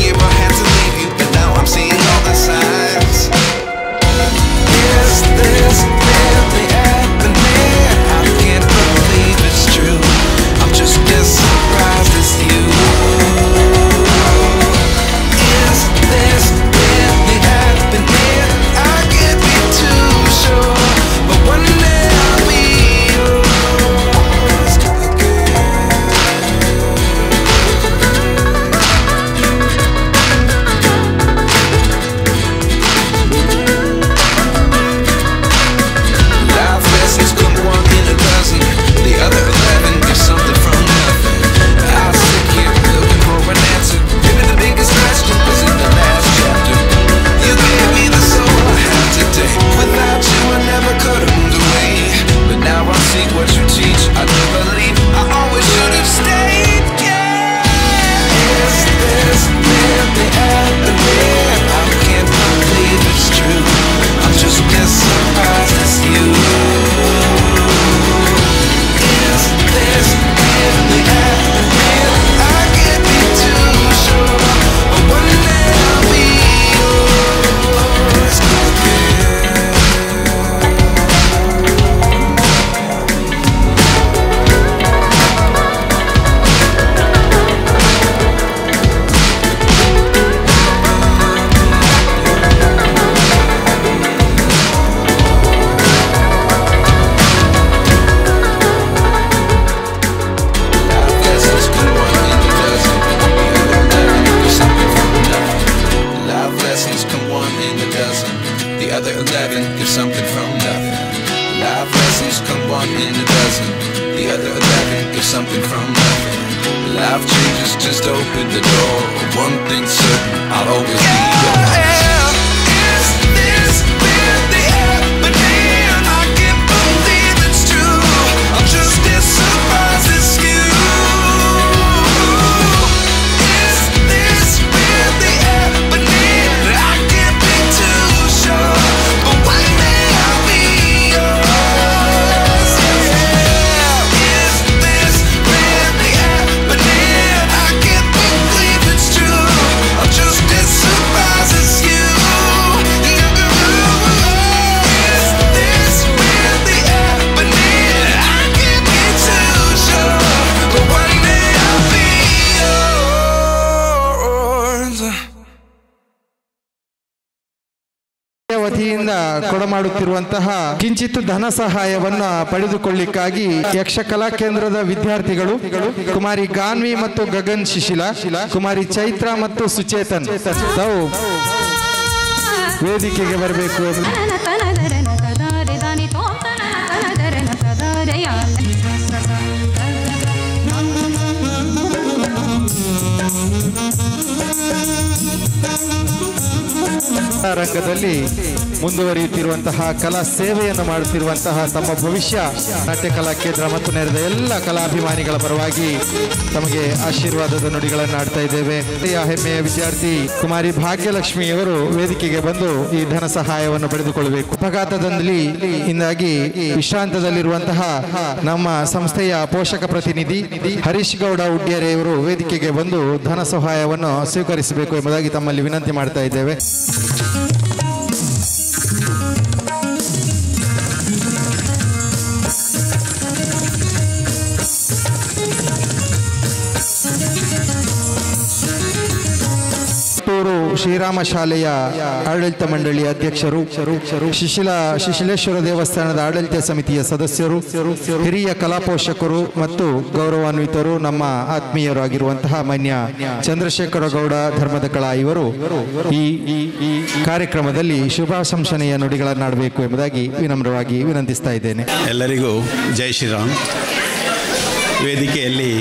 Blessings come one in a dozen, the other 11 is something from nothing. Life changes, just open the door. One thing's certain, I'll always be yours. Is this really happening? I can't believe it's true. I'm just as surprised as you. Is this really happening? I can't be too sure, but one day I'll be yours. Is this really happening? I can't believe it's true. I'm just as surprised as you. Is this really happening? I can't be too sure, but one day I'll be yours. ವತಿಯಿಂದ ಕೊಡಮಾಡುತ್ತಿರುವಂತಹ ಕಿಂಚಿತ್ತು ಧನ ಸಹಾಯವನ್ನ ಪಡೆದುಕೊಳ್ಳಿಕ್ಕಾಗಿ ಯಕ್ಷಕಲಾ ಕೇಂದ್ರದ ವಿದ್ಯಾರ್ಥಿಗಳು ಕುಮಾರಿ ಗಾನ್ವಿ ಮತ್ತು ಗಗನ್ ಶಿಶಿಲಾ, ಕುಮಾರಿ ಚೈತ್ರ ಮತ್ತು ಸುಚೇತನ್ ತಾವು ವೇದಿಕೆಗೆ ಬರಬೇಕು. ರಂಗದಲ್ಲಿ ಮುಂದುವರಿಯುತ್ತಿರುವಂತಹ ಕಲಾ ಸೇವೆಯನ್ನು ಮಾಡುತ್ತಿರುವಂತಹ ತಮ್ಮ ಭವಿಷ್ಯ ನಾಟ್ಯ ಕಲಾ ಕೇಂದ್ರ ಮತ್ತು ನೆರೆದ ಎಲ್ಲ ಕಲಾಭಿಮಾನಿಗಳ ಪರವಾಗಿ ತಮಗೆ ಆಶೀರ್ವಾದದ ನುಡಿಗಳನ್ನು ಆಡ್ತಾ ಇದ್ದೇವೆ. ಹೆಮ್ಮೆಯ ವಿದ್ಯಾರ್ಥಿ ಕುಮಾರಿ ಭಾಗ್ಯಲಕ್ಷ್ಮಿಯವರು ವೇದಿಕೆಗೆ ಬಂದು ಈ ಧನ ಸಹಾಯವನ್ನು ಪಡೆದುಕೊಳ್ಳಬೇಕು. ಅಪಘಾತದಲ್ಲಿ ಇಂದಾಗಿ ವಿಶ್ರಾಂತದಲ್ಲಿರುವಂತಹ ನಮ್ಮ ಸಂಸ್ಥೆಯ ಪೋಷಕ ಪ್ರತಿನಿಧಿ ಹರೀಶ್ ಗೌಡ ಉಡ್ಯರೆಯವರು ವೇದಿಕೆಗೆ ಬಂದು ಧನ ಸಹಾಯವನ್ನು ಸ್ವೀಕರಿಸಬೇಕು ಎಂಬುದಾಗಿ ತಮ್ಮಲ್ಲಿ ವಿನಂತಿ ಮಾಡ್ತಾ ಇದ್ದೇವೆ. ಶ್ರೀರಾಮ ಶಾಲೆಯ ಆಡಳಿತ ಮಂಡಳಿಯ ಅಧ್ಯಕ್ಷರು, ಶಿಶಿಲೇಶ್ವರ ದೇವಸ್ಥಾನದ ಆಡಳಿತ ಸಮಿತಿಯ ಸದಸ್ಯರು, ಹಿರಿಯ ಕಲಾ ಪೋಷಕರು ಮತ್ತು ಗೌರವಾನ್ವಿತರು ನಮ್ಮ ಆತ್ಮೀಯರಾಗಿರುವಂತಹ ಮಾನ್ಯ ಚಂದ್ರಶೇಖರ ಗೌಡ ಧರ್ಮದ ಕಳಾ ಇವರು ಈ ಕಾರ್ಯಕ್ರಮದಲ್ಲಿ ಶುಭಾಶಂಸನೆಯ ನುಡಿಗಳನ್ನಾಡಬೇಕು ಎಂಬುದಾಗಿ ವಿನಮ್ರವಾಗಿ ವಿನಂತಿಸ್ತಾ ಇದ್ದೇನೆ. ಎಲ್ಲರಿಗೂ ಜೈ ಶ್ರೀರಾಮ್. ವೇದಿಕೆಯಲ್ಲಿ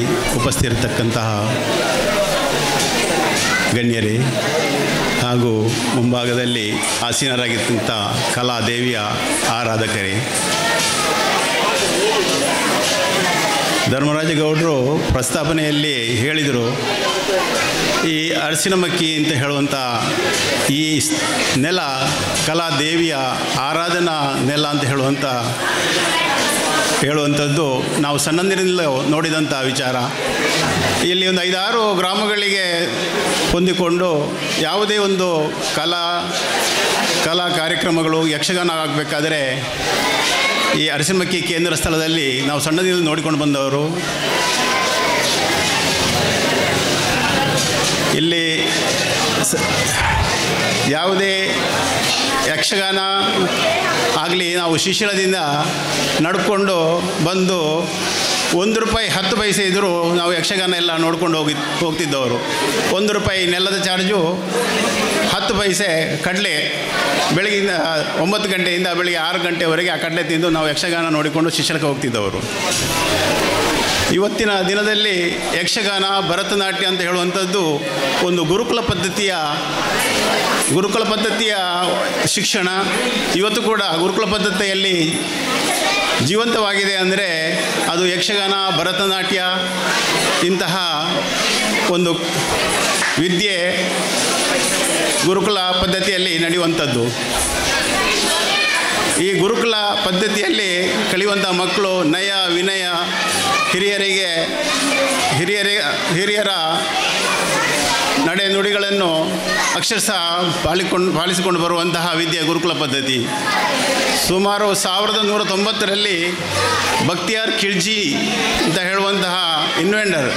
ಉಪಸ್ಥಿತಿರತಕ್ಕಂತಹ ಗಣ್ಯರೇ ಹಾಗೂ ಮುಂಭಾಗದಲ್ಲಿ ಆಸೀನರಾಗಿದ್ದಂಥ ಕಲಾದೇವಿಯ ಆರಾಧಕರೇ, ಧರ್ಮರಾಜಗೌಡರು ಪ್ರಸ್ತಾಪನೆಯಲ್ಲಿ ಹೇಳಿದರು, ಈ ಅರಸಿನಮಕ್ಕಿ ಅಂತ ಹೇಳುವಂಥ ಈ ನೆಲ ಕಲಾದೇವಿಯ ಆರಾಧನಾ ನೆಲ ಅಂತ ಹೇಳುವಂಥದ್ದು ನಾವು ಸಣ್ಣಂದಿನಿಂದಲೂ ನೋಡಿದಂಥ ವಿಚಾರ. ಇಲ್ಲಿ ಒಂದು 5-6 ಗ್ರಾಮಗಳಿಗೆ ಹೊಂದಿಕೊಂಡು ಯಾವುದೇ ಒಂದು ಕಲಾ ಕಾರ್ಯಕ್ರಮಗಳು ಯಕ್ಷಗಾನ ಆಗಬೇಕಾದರೆ ಈ ಅರಸಿನಮಕ್ಕಿ ಕೇಂದ್ರ ಸ್ಥಳದಲ್ಲಿ ನಾವು ಸಣ್ಣದಿಂದ ನೋಡಿಕೊಂಡು ಬಂದವರು. ಇಲ್ಲಿ ಯಾವುದೇ ಯಕ್ಷಗಾನ ಆಗಲಿ ನಾವು ಶಿಶಿಲದಿಂದ ನಡ್ಕೊಂಡು ಬಂದು ₹1 10 ಪೈಸೆ ಇದ್ದರೂ ನಾವು ಯಕ್ಷಗಾನ ಎಲ್ಲ ನೋಡ್ಕೊಂಡು ಹೋಗ್ತಿದ್ದವರು. ₹1 ನೆಲದ ಚಾರ್ಜು, 10 ಪೈಸೆ ಕಡಲೆ. ಬೆಳಗಿಂದ 9 ಗಂಟೆಯಿಂದ ಬೆಳಿಗ್ಗೆ 6 ಗಂಟೆವರೆಗೆ ಆ ಕಡಲೆ ತಿಂದು ನಾವು ಯಕ್ಷಗಾನ ನೋಡಿಕೊಂಡು ಶಿಶಿಲಕ್ಕೆ ಹೋಗ್ತಿದ್ದವರು. ಇವತ್ತಿನ ದಿನದಲ್ಲಿ ಯಕ್ಷಗಾನ, ಭರತನಾಟ್ಯ ಅಂತ ಹೇಳುವಂಥದ್ದು ಒಂದು ಗುರುಕುಲ ಪದ್ಧತಿಯ ಶಿಕ್ಷಣ. ಇವತ್ತು ಕೂಡ ಗುರುಕುಲ ಪದ್ಧತಿಯಲ್ಲಿ ಜೀವಂತವಾಗಿದೆ ಅಂದರೆ ಅದು ಯಕ್ಷಗಾನ, ಭರತನಾಟ್ಯ ಇಂತಹ ಒಂದು ವಿದ್ಯೆ ಗುರುಕುಲ ಪದ್ಧತಿಯಲ್ಲಿ ನಡೆಯುವಂಥದ್ದು. ಈ ಗುರುಕುಲ ಪದ್ಧತಿಯಲ್ಲಿ ಕಲಿಯುವಂಥ ಮಕ್ಕಳು ನಯ, ವಿನಯ, ಹಿರಿಯರ ನಡೆ ನುಡಿಗಳನ್ನು ಅಕ್ಷರಶಃ ಪಾಲಿಸಿಕೊಂಡು ಬರುವಂತಹ ವಿದ್ಯೆ ಗುರುಕುಲ ಪದ್ಧತಿ. ಸುಮಾರು 1190ರಲ್ಲಿ ಬಕ್ತಿಯಾರ್ ಖಿಲ್ಜಿ ಅಂತ ಹೇಳುವಂತಹ ಇನ್ವೆಂಟರ್,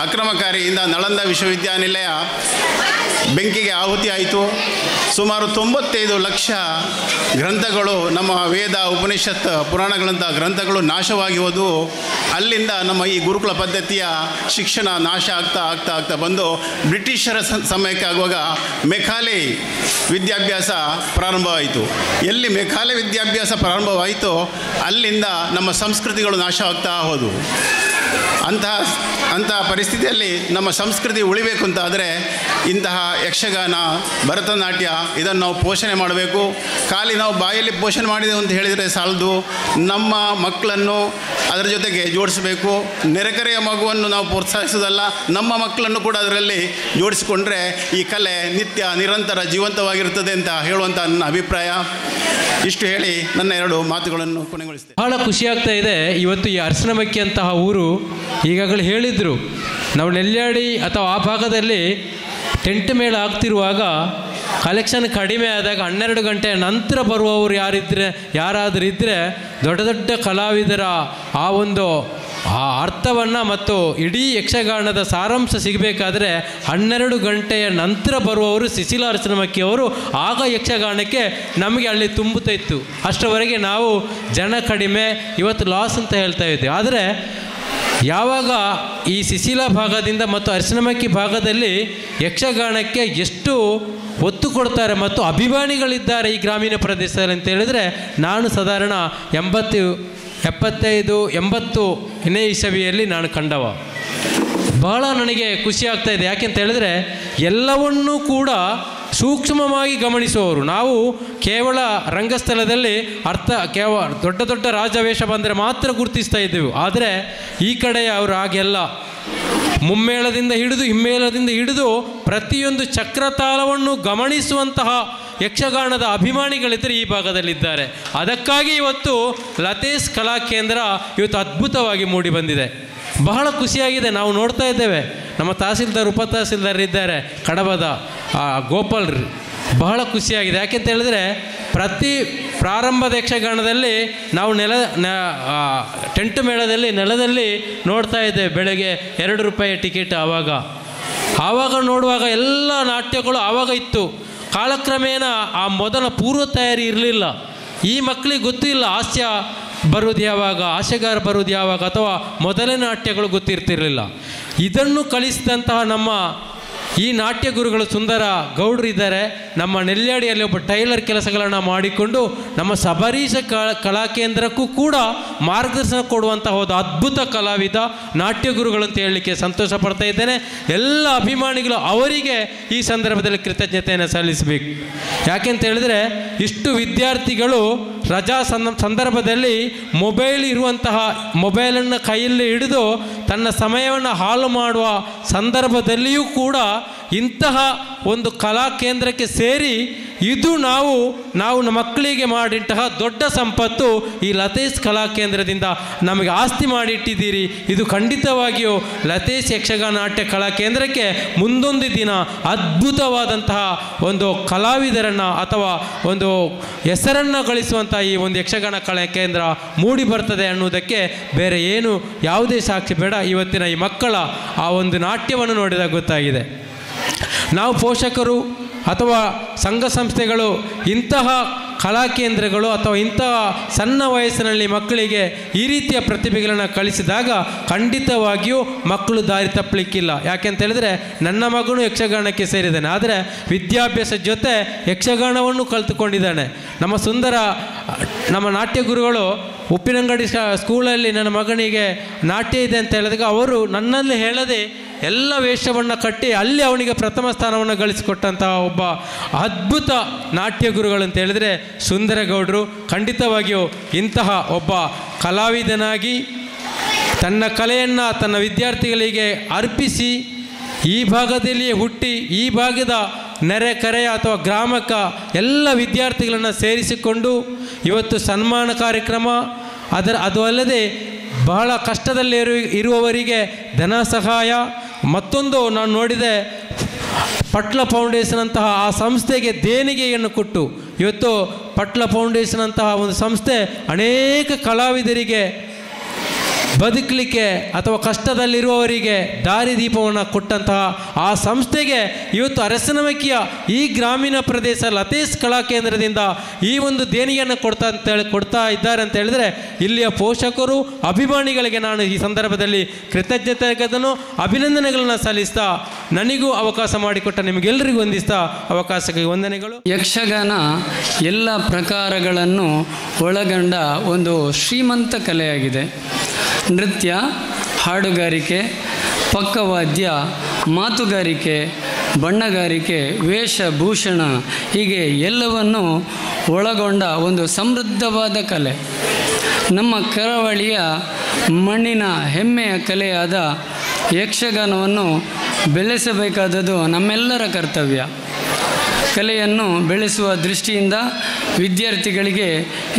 ಅಕ್ರಮಕಾರಿಯಿಂದ ನಳಂದ ವಿಶ್ವವಿದ್ಯಾನಿಲಯ ಬೆಂಕಿಗೆ ಆಹುತಿ ಆಯಿತು. ಸುಮಾರು 95 ಲಕ್ಷ ಗ್ರಂಥಗಳು, ನಮ್ಮ ವೇದ, ಉಪನಿಷತ್, ಪುರಾಣಗಳಂಥ ಗ್ರಂಥಗಳು ನಾಶವಾಗಿ ಹೋದವು. ಅಲ್ಲಿಂದ ನಮ್ಮ ಈ ಗುರುಕುಲ ಪದ್ಧತಿಯ ಶಿಕ್ಷಣ ನಾಶ ಆಗ್ತಾ ಬಂದು ಬ್ರಿಟಿಷರ ಸಮಯಕ್ಕೆ ಆಗುವಾಗ ಮೆಕಾಲೆ ವಿದ್ಯಾಭ್ಯಾಸ ಪ್ರಾರಂಭವಾಯಿತು. ಎಲ್ಲಿ ಮೆಕಾಲೆ ವಿದ್ಯಾಭ್ಯಾಸ ಪ್ರಾರಂಭವಾಯಿತೋ ಅಲ್ಲಿಂದ ನಮ್ಮ ಸಂಸ್ಕೃತಿಗಳು ನಾಶವಾಗ್ತಾ ಹೋದವು. ಅಂತಹ ಪರಿಸ್ಥಿತಿಯಲ್ಲಿ ನಮ್ಮ ಸಂಸ್ಕೃತಿ ಉಳಿಬೇಕು ಅಂತ ಆದರೆ ಇಂತಹ ಯಕ್ಷಗಾನ, ಭರತನಾಟ್ಯ ಇದನ್ನು ನಾವು ಪೋಷಣೆ ಮಾಡಬೇಕು. ಖಾಲಿ ನಾವು ಬಾಯಲ್ಲಿ ಪೋಷಣೆ ಮಾಡಿದೆವು ಅಂತ ಹೇಳಿದರೆ ಸಾಲದು, ನಮ್ಮ ಮಕ್ಕಳನ್ನು ಅದರ ಜೊತೆಗೆ ಜೋಡಿಸಬೇಕು. ನೆರೆಕರೆಯ ಮಗುವನ್ನು ನಾವು ಪ್ರೋತ್ಸಾಹಿಸೋದಲ್ಲ, ನಮ್ಮ ಮಕ್ಕಳನ್ನು ಕೂಡ ಅದರಲ್ಲಿ ಜೋಡಿಸಿಕೊಂಡ್ರೆ ಈ ಕಲೆ ನಿತ್ಯ ನಿರಂತರ ಜೀವಂತವಾಗಿರುತ್ತದೆ ಅಂತ ಹೇಳುವಂಥ ನನ್ನ ಅಭಿಪ್ರಾಯ. ಇಷ್ಟು ಹೇಳಿ ನನ್ನ 2 ಮಾತುಗಳನ್ನು ಕೊನೆಗೊಳಿಸ್ತೇನೆ. ಬಹಳ ಖುಷಿಯಾಗ್ತಾ ಇದೆ. ಇವತ್ತು ಈ ಅರಸನಮಕ್ಕಿ ಅಂತಹ ಊರು ಈಗಾಗಲೇ ಹೇಳಿದರು, ನಾವು ನೆಲ್ಯಾಡಿ ಅಥವಾ ಆ ಭಾಗದಲ್ಲಿ ಟೆಂಟ್ ಮೇಳ ಆಗ್ತಿರುವಾಗ ಕಲೆಕ್ಷನ್ ಕಡಿಮೆ ಆದಾಗ 12 ಗಂಟೆ ನಂತರ ಬರುವವರು ಯಾರಾದರೂ ಇದ್ದರೆ ದೊಡ್ಡ ದೊಡ್ಡ ಕಲಾವಿದರ ಆ ಒಂದು ಆ ಅರ್ಥವನ್ನು ಮತ್ತು ಇಡೀ ಯಕ್ಷಗಾನದ ಸಾರಾಂಶ ಸಿಗಬೇಕಾದ್ರೆ 12 ಗಂಟೆಯ ನಂತರ ಬರುವವರು ಸಿಸಿಲ ಅರಸನಮಕ್ಕಿಯವರು. ಆಗ ಯಕ್ಷಗಾನಕ್ಕೆ ನಮಗೆ ಅಲ್ಲಿ ತುಂಬುತ್ತಾ ಇತ್ತು. ಅಷ್ಟರವರೆಗೆ ನಾವು ಜನ ಕಡಿಮೆ, ಇವತ್ತು ಲಾಸ್ ಅಂತ ಹೇಳ್ತಾ ಇದ್ದೀವಿ. ಆದರೆ ಯಾವಾಗ ಈ ಸಿಸಿಲ ಭಾಗದಿಂದ ಮತ್ತು ಅರಸನಮಕ್ಕಿ ಭಾಗದಲ್ಲಿ ಯಕ್ಷಗಾನಕ್ಕೆ ಎಷ್ಟು ಒತ್ತು ಕೊಡ್ತಾರೆ ಮತ್ತು ಅಭಿಮಾನಿಗಳಿದ್ದಾರೆ ಈ ಗ್ರಾಮೀಣ ಪ್ರದೇಶದಲ್ಲಿ ಅಂತ ಹೇಳಿದರೆ, ನಾನು ಸಾಧಾರಣ 75-80 ಇಸವಿಯಲ್ಲಿ ನಾನು ಕಂಡವ. ಬಹಳ ನನಗೆ ಖುಷಿ ಆಗ್ತಾ ಇದೆ. ಯಾಕೆಂತ ಹೇಳಿದ್ರೆ ಎಲ್ಲವನ್ನೂ ಕೂಡ ಸೂಕ್ಷ್ಮವಾಗಿ ಗಮನಿಸುವವರು. ನಾವು ಕೇವಲ ರಂಗಸ್ಥಳದಲ್ಲಿ ದೊಡ್ಡ ದೊಡ್ಡ ರಾಜವೇಷ ಬಂದರೆ ಮಾತ್ರ ಗುರುತಿಸ್ತಾ ಇದ್ದೆವು. ಆದರೆ ಈ ಕಡೆ ಅವರು ಹಾಗೆಲ್ಲ ಮುಮ್ಮೇಳದಿಂದ ಹಿಡಿದು ಪ್ರತಿಯೊಂದು ಚಕ್ರತಾಳವನ್ನು ಗಮನಿಸುವಂತಹ ಯಕ್ಷಗಾನದ ಅಭಿಮಾನಿಗಳಿದ್ದರೆ ಈ ಭಾಗದಲ್ಲಿದ್ದಾರೆ. ಅದಕ್ಕಾಗಿ ಇವತ್ತು ಲತೇಶ್ ಕಲಾ ಕೇಂದ್ರ ಇವತ್ತು ಅದ್ಭುತವಾಗಿ ಮೂಡಿ ಬಂದಿದೆ. ಬಹಳ ಖುಷಿಯಾಗಿದೆ. ನಾವು ನೋಡ್ತಾ ಇದ್ದೇವೆ, ನಮ್ಮ ತಹಸೀಲ್ದಾರ್, ಉಪ ತಹಸೀಲ್ದಾರ್ ಇದ್ದಾರೆ ಕಡಬದ ಗೋಪಾಲ್ರು. ಬಹಳ ಖುಷಿಯಾಗಿದೆ. ಯಾಕೆಂತ ಹೇಳಿದ್ರೆ ಪ್ರತಿ ಪ್ರಾರಂಭದ ಯಕ್ಷಗಾನದಲ್ಲಿ ನಾವು ಟೆಂಟ್ ಮೇಳದಲ್ಲಿ ನೆಲದಲ್ಲಿ ನೋಡ್ತಾ ಇದ್ದೇವೆ. ಬೆಳಗ್ಗೆ 2 ರೂಪಾಯಿ ಟಿಕೆಟ್. ಆವಾಗ ನೋಡುವಾಗ ಎಲ್ಲ ನಾಟ್ಯಗಳು ಆವಾಗ ಇತ್ತು. ಕಾಲಕ್ರಮೇಣ ಆ ಮೊದಲ ಪೂರ್ವ ತಯಾರಿ ಇರಲಿಲ್ಲ. ಈ ಮಕ್ಕಳಿಗೆ ಗೊತ್ತಿಲ್ಲ ಹಾಸ್ಯ ಬರೋದು ಯಾವಾಗ, ಹಾಸ್ಯಗಾರ ಬರೋದು ಯಾವಾಗ, ಅಥವಾ ಮೊದಲನೇ ನಾಟ್ಯಗಳು ಗೊತ್ತಿರ್ತಿರಲಿಲ್ಲ. ಇದನ್ನು ಕಲಿಸಿದಂತಹ ನಮ್ಮ ಈ ನಾಟ್ಯ ಗುರುಗಳು ಸುಂದರ ಗೌಡ್ರು ಇದ್ದಾರೆ. ನಮ್ಮ ನೆಲ್ಯಾಡಿಯಲ್ಲಿ ಒಬ್ಬ ಟೈಲರ್ ಕೆಲಸಗಳನ್ನು ಮಾಡಿಕೊಂಡು ನಮ್ಮ ಸಬರೀಶ ಕಲಾ ಕೇಂದ್ರಕ್ಕೂ ಕೂಡ ಮಾರ್ಗದರ್ಶನ ಕೊಡುವಂತಹ ಒಂದು ಅದ್ಭುತ ಕಲಾವಿದ ನಾಟ್ಯ ಗುರುಗಳು ಅಂತ ಹೇಳಲಿಕ್ಕೆ ಸಂತೋಷ ಪಡ್ತಾ ಇದ್ದೇನೆ. ಎಲ್ಲ ಅಭಿಮಾನಿಗಳು ಅವರಿಗೆ ಈ ಸಂದರ್ಭದಲ್ಲಿ ಕೃತಜ್ಞತೆಯನ್ನು ಸಲ್ಲಿಸಬೇಕು. ಯಾಕೆಂತ ಹೇಳಿದ್ರೆ ಇಷ್ಟು ವಿದ್ಯಾರ್ಥಿಗಳು ರಜಾ ಸಂದರ್ಭದಲ್ಲಿ ಮೊಬೈಲನ್ನು ಕೈಯಲ್ಲಿ ಹಿಡಿದು ತನ್ನ ಸಮಯವನ್ನು ಹಾಳು ಮಾಡುವ ಸಂದರ್ಭದಲ್ಲಿಯೂ ಕೂಡ ಇಂತಹ ಒಂದು ಕಲಾ ಕೇಂದ್ರಕ್ಕೆ ಸೇರಿ ಇದು ನಾವು ನಮ್ಮ ಮಕ್ಕಳಿಗೆ ಮಾಡಿಂತಹ ದೊಡ್ಡ ಸಂಪತ್ತು. ಈ ಲತೇಶ್ ಕಲಾ ಕೇಂದ್ರದಿಂದ ನಮಗೆ ಆಸ್ತಿ ಮಾಡಿಟ್ಟಿದ್ದೀರಿ. ಇದು ಖಂಡಿತವಾಗಿಯೂ ಲತೇಶ್ ಯಕ್ಷಗಾನ ನಾಟ್ಯ ಕಲಾ ಕೇಂದ್ರಕ್ಕೆ ಮುಂದೊಂದು ದಿನ ಅದ್ಭುತವಾದಂತಹ ಒಂದು ಕಲಾವಿದರನ್ನು ಅಥವಾ ಒಂದು ಹೆಸರನ್ನು ಗಳಿಸುವಂಥ ಈ ಒಂದು ಯಕ್ಷಗಾನ ಕಲಾ ಕೇಂದ್ರ ಮೂಡಿ ಬರ್ತದೆ ಅನ್ನುವುದಕ್ಕೆ ಬೇರೆ ಏನು ಯಾವುದೇ ಸಾಕ್ಷಿ ಬೇಡ. ಇವತ್ತಿನ ಈ ಮಕ್ಕಳ ಆ ಒಂದು ನಾಟ್ಯವನ್ನು ನೋಡಿದಾಗ ಗೊತ್ತಾಗಿದೆ. ನಾವು ಪೋಷಕರು ಅಥವಾ ಸಂಘ ಸಂಸ್ಥೆಗಳು ಇಂತಹ ಕಲಾ ಕೇಂದ್ರಗಳು ಅಥವಾ ಇಂತಹ ಸಣ್ಣ ವಯಸ್ಸಿನಲ್ಲಿ ಮಕ್ಕಳಿಗೆ ಈ ರೀತಿಯ ಪ್ರತಿಭೆಗಳನ್ನು ಕಲಿಸಿದಾಗ ಖಂಡಿತವಾಗಿಯೂ ಮಕ್ಕಳು ದಾರಿ ತಪ್ಪಲಿಕ್ಕಿಲ್ಲ. ಯಾಕೆಂತ ಹೇಳಿದ್ರೆ ನನ್ನ ಮಗನು ಯಕ್ಷಗಾನಕ್ಕೆ ಸೇರಿದ್ದಾನೆ, ಆದರೆ ವಿದ್ಯಾಭ್ಯಾಸದ ಜೊತೆ ಯಕ್ಷಗಾನವನ್ನು ಕಲಿತುಕೊಂಡಿದ್ದಾನೆ. ನಮ್ಮ ನಾಟ್ಯ ಗುರುಗಳು ಉಪ್ಪಿನಂಗಡಿ ಸ್ಕೂಲಲ್ಲಿ ನನ್ನ ಮಗನಿಗೆ ನಾಟ್ಯ ಇದೆ ಅಂತ ಹೇಳಿದಾಗ ಅವರು ನನ್ನಲ್ಲಿ ಹೇಳದೆ ಎಲ್ಲ ವೇಷವನ್ನು ಕಟ್ಟಿ ಅಲ್ಲಿ ಅವನಿಗೆ ಪ್ರಥಮ ಸ್ಥಾನವನ್ನು ಗಳಿಸಿಕೊಟ್ಟಂತಹ ಒಬ್ಬ ಅದ್ಭುತ ನಾಟ್ಯ ಗುರುಗಳು ಅಂತ ಹೇಳಿದರೆ ಸುಂದರಗೌಡರು. ಖಂಡಿತವಾಗಿಯೂ ಇಂತಹ ಒಬ್ಬ ಕಲಾವಿದನಾಗಿ ತನ್ನ ಕಲೆಯನ್ನು ತನ್ನ ವಿದ್ಯಾರ್ಥಿಗಳಿಗೆ ಅರ್ಪಿಸಿ ಈ ಭಾಗದಲ್ಲಿಯೇ ಹುಟ್ಟಿ ಈ ಭಾಗದ ನೆರೆಕರೆಯ ಅಥವಾ ಗ್ರಾಮಕ ಎಲ್ಲ ವಿದ್ಯಾರ್ಥಿಗಳನ್ನು ಸೇರಿಸಿಕೊಂಡು ಇವತ್ತು ಸನ್ಮಾನ ಕಾರ್ಯಕ್ರಮ, ಅದು ಅಲ್ಲದೆ ಬಹಳ ಕಷ್ಟದಲ್ಲಿ ಇರುವವರಿಗೆ ಧನ ಸಹಾಯ, ಮತ್ತೊಂದು ನಾನು ನೋಡಿದೆ ಪಟ್ಲ ಫೌಂಡೇಶನ್ ಅಂತಹ ಆ ಸಂಸ್ಥೆಗೆ ದೇಣಿಗೆಯನ್ನು ಕೊಟ್ಟು ಇವತ್ತು ಪಟ್ಲ ಫೌಂಡೇಶನ್ ಅಂತಹ ಒಂದು ಸಂಸ್ಥೆ ಅನೇಕ ಕಲಾವಿದರಿಗೆ ಬದುಕಲಿಕ್ಕೆ ಅಥವಾ ಕಷ್ಟದಲ್ಲಿರುವವರಿಗೆ ದಾರಿದೀಪವನ್ನು ಕೊಟ್ಟಂತಹ ಆ ಸಂಸ್ಥೆಗೆ ಇವತ್ತು ಅರಸನಮಕ್ಕಿಯ ಈ ಗ್ರಾಮೀಣ ಪ್ರದೇಶ ಲತೇಶ್ ಕಲಾ ಕೇಂದ್ರದಿಂದ ಈ ಒಂದು ದೇಣಿಗೆಯನ್ನು ಕೊಡ್ತಾ ಇದ್ದಾರೆ ಅಂತ ಹೇಳಿದ್ರೆ ಇಲ್ಲಿಯ ಪೋಷಕರು ಅಭಿಮಾನಿಗಳಿಗೆ ನಾನು ಈ ಸಂದರ್ಭದಲ್ಲಿ ಕೃತಜ್ಞತೆಗಳನ್ನು ಅಭಿನಂದನೆಗಳನ್ನು ಸಲ್ಲಿಸ್ತಾ ನನಗೂ ಅವಕಾಶ ಮಾಡಿಕೊಟ್ಟ ನಿಮಗೆಲ್ಲರಿಗೂ ವಂದಿಸ್ತಾ ಅವಕಾಶಕ್ಕೆ ವಂದನೆಗಳು. ಯಕ್ಷಗಾನ ಎಲ್ಲ ಪ್ರಕಾರಗಳನ್ನು ಒಳಗೊಂಡ ಒಂದು ಶ್ರೀಮಂತ ಕಲೆಯಾಗಿದೆ. ನೃತ್ಯ, ಹಾಡುಗಾರಿಕೆ, ಪಕ್ಕವಾದ್ಯ, ಮಾತುಗಾರಿಕೆ, ಬಣ್ಣಗಾರಿಕೆ, ವೇಷಭೂಷಣ ಹೀಗೆ ಎಲ್ಲವನ್ನು ಒಳಗೊಂಡ ಒಂದು ಸಮೃದ್ಧವಾದ ಕಲೆ. ನಮ್ಮ ಕರಾವಳಿಯ ಮಣ್ಣಿನ ಹೆಮ್ಮೆಯ ಕಲೆಯಾದ ಯಕ್ಷಗಾನವನ್ನು ಬೆಳೆಸಬೇಕಾದದ್ದು ನಮ್ಮೆಲ್ಲರ ಕರ್ತವ್ಯ. ಕಲೆಯನ್ನು ಬೆಳೆಸುವ ದೃಷ್ಟಿಯಿಂದ ವಿದ್ಯಾರ್ಥಿಗಳಿಗೆ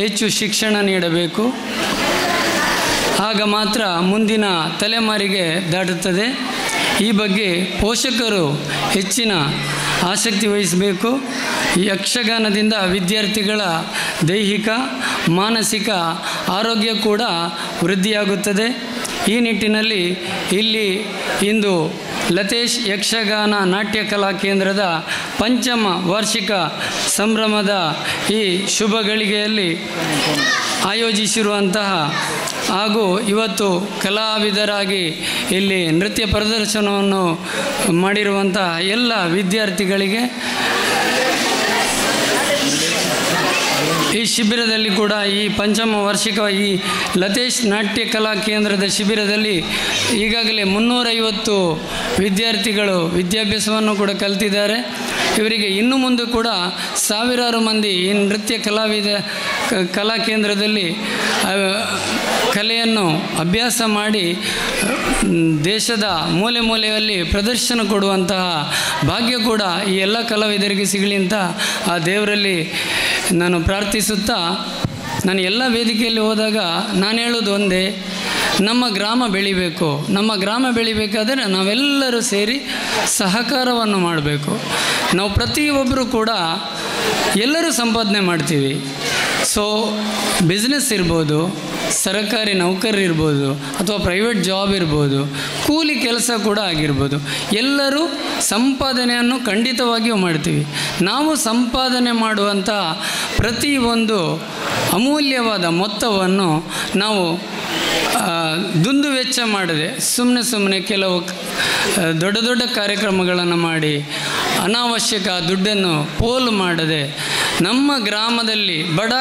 ಹೆಚ್ಚು ಶಿಕ್ಷಣ ನೀಡಬೇಕು. ಆಗ ಮಾತ್ರ ಮುಂದಿನ ತಲೆಮಾರಿಗೆ ದಾಟುತ್ತದೆ. ಈ ಬಗ್ಗೆ ಪೋಷಕರು ಹೆಚ್ಚಿನ ಆಸಕ್ತಿ ವಹಿಸಬೇಕು. ಯಕ್ಷಗಾನದಿಂದ ವಿದ್ಯಾರ್ಥಿಗಳ ದೈಹಿಕ ಮಾನಸಿಕ ಆರೋಗ್ಯ ಕೂಡ ವೃದ್ಧಿಯಾಗುತ್ತದೆ. ಈ ನಿಟ್ಟಿನಲ್ಲಿ ಇಲ್ಲಿ ಇಂದು ಲತೇಶ್ ಯಕ್ಷಗಾನ ನಾಟ್ಯ ಕಲಾ ಕೇಂದ್ರದ ಪಂಚಮ ವಾರ್ಷಿಕ ಸಂಭ್ರಮದ ಈ ಶುಭ ಗಳಿಗೆಯಲ್ಲಿ ಆಯೋಜಿಸಿರುವಂತಹ ಹಾಗೂ ಇವತ್ತು ಕಲಾವಿದರಾಗಿ ಇಲ್ಲಿ ನೃತ್ಯ ಪ್ರದರ್ಶನವನ್ನು ಮಾಡಿರುವಂತಹ ಎಲ್ಲ ವಿದ್ಯಾರ್ಥಿಗಳಿಗೆ ಈ ಶಿಬಿರದಲ್ಲಿ ಕೂಡ ಈ ಪಂಚಮ ವಾರ್ಷಿಕ ಈ ಲತೇಶ್ ನಾಟ್ಯ ಕಲಾ ಕೇಂದ್ರದ ಶಿಬಿರದಲ್ಲಿ ಈಗಾಗಲೇ 350 ವಿದ್ಯಾರ್ಥಿಗಳು ವಿದ್ಯಾಭ್ಯಾಸವನ್ನು ಕೂಡ ಕಲಿತಿದ್ದಾರೆ. ಇವರಿಗೆ ಇನ್ನು ಮುಂದೆ ಕೂಡ ಸಾವಿರಾರು ಮಂದಿ ಈ ನೃತ್ಯ ಕಲಾ ಕೇಂದ್ರದಲ್ಲಿ ಕಲೆಯನ್ನು ಅಭ್ಯಾಸ ಮಾಡಿ ದೇಶದ ಮೂಲೆ ಮೂಲೆಯಲ್ಲಿ ಪ್ರದರ್ಶನ ಕೊಡುವಂತಹ ಭಾಗ್ಯ ಕೂಡ ಈ ಎಲ್ಲ ಕಲಾವಿದರಿಗೆ ಸಿಗಲಿ ಅಂತ ಆ ದೇವರಲ್ಲಿ ನಾನು ಪ್ರಾರ್ಥಿಸುತ್ತಾ, ನಾನು ಎಲ್ಲ ವೇದಿಕೆಯಲ್ಲಿ ಹೋದಾಗ ನಾನು ಹೇಳೋದು ಒಂದೇ, ನಮ್ಮ ಗ್ರಾಮ ಬೆಳಿಬೇಕು. ನಮ್ಮ ಗ್ರಾಮ ಬೆಳಿಬೇಕಾದರೆ ನಾವೆಲ್ಲರೂ ಸೇರಿ ಸಹಕಾರವನ್ನು ಮಾಡಬೇಕು. ನಾವು ಪ್ರತಿಯೊಬ್ಬರು ಕೂಡ ಎಲ್ಲರೂ ಸಂಪಾದನೆ ಮಾಡ್ತೀವಿ. ಸೊ ಬಿಸ್ನೆಸ್ ಇರ್ಬೋದು, ಸರ್ಕಾರಿ ನೌಕರರಿರ್ಬೋದು, ಅಥವಾ ಪ್ರೈವೇಟ್ ಜಾಬ್ ಇರ್ಬೋದು, ಕೂಲಿ ಕೆಲಸ ಕೂಡ ಆಗಿರ್ಬೋದು, ಎಲ್ಲರೂ ಸಂಪಾದನೆಯನ್ನು ಖಂಡಿತವಾಗಿಯೂ ಮಾಡ್ತೀವಿ. ನಾವು ಸಂಪಾದನೆ ಮಾಡುವಂಥ ಪ್ರತಿಯೊಂದು ಅಮೂಲ್ಯವಾದ ಮೊತ್ತವನ್ನು ನಾವು ದುಂದು ವೆಚ್ಚ ಮಾಡದೆ ಸುಮ್ಮನೆ ಕೆಲವು ದೊಡ್ಡ ದೊಡ್ಡ ಕಾರ್ಯಕ್ರಮಗಳನ್ನು ಮಾಡಿ ಅನಾವಶ್ಯಕ ದುಡ್ಡನ್ನು ಪೋಲು ಮಾಡದೆ ನಮ್ಮ ಗ್ರಾಮದಲ್ಲಿ ಬಡ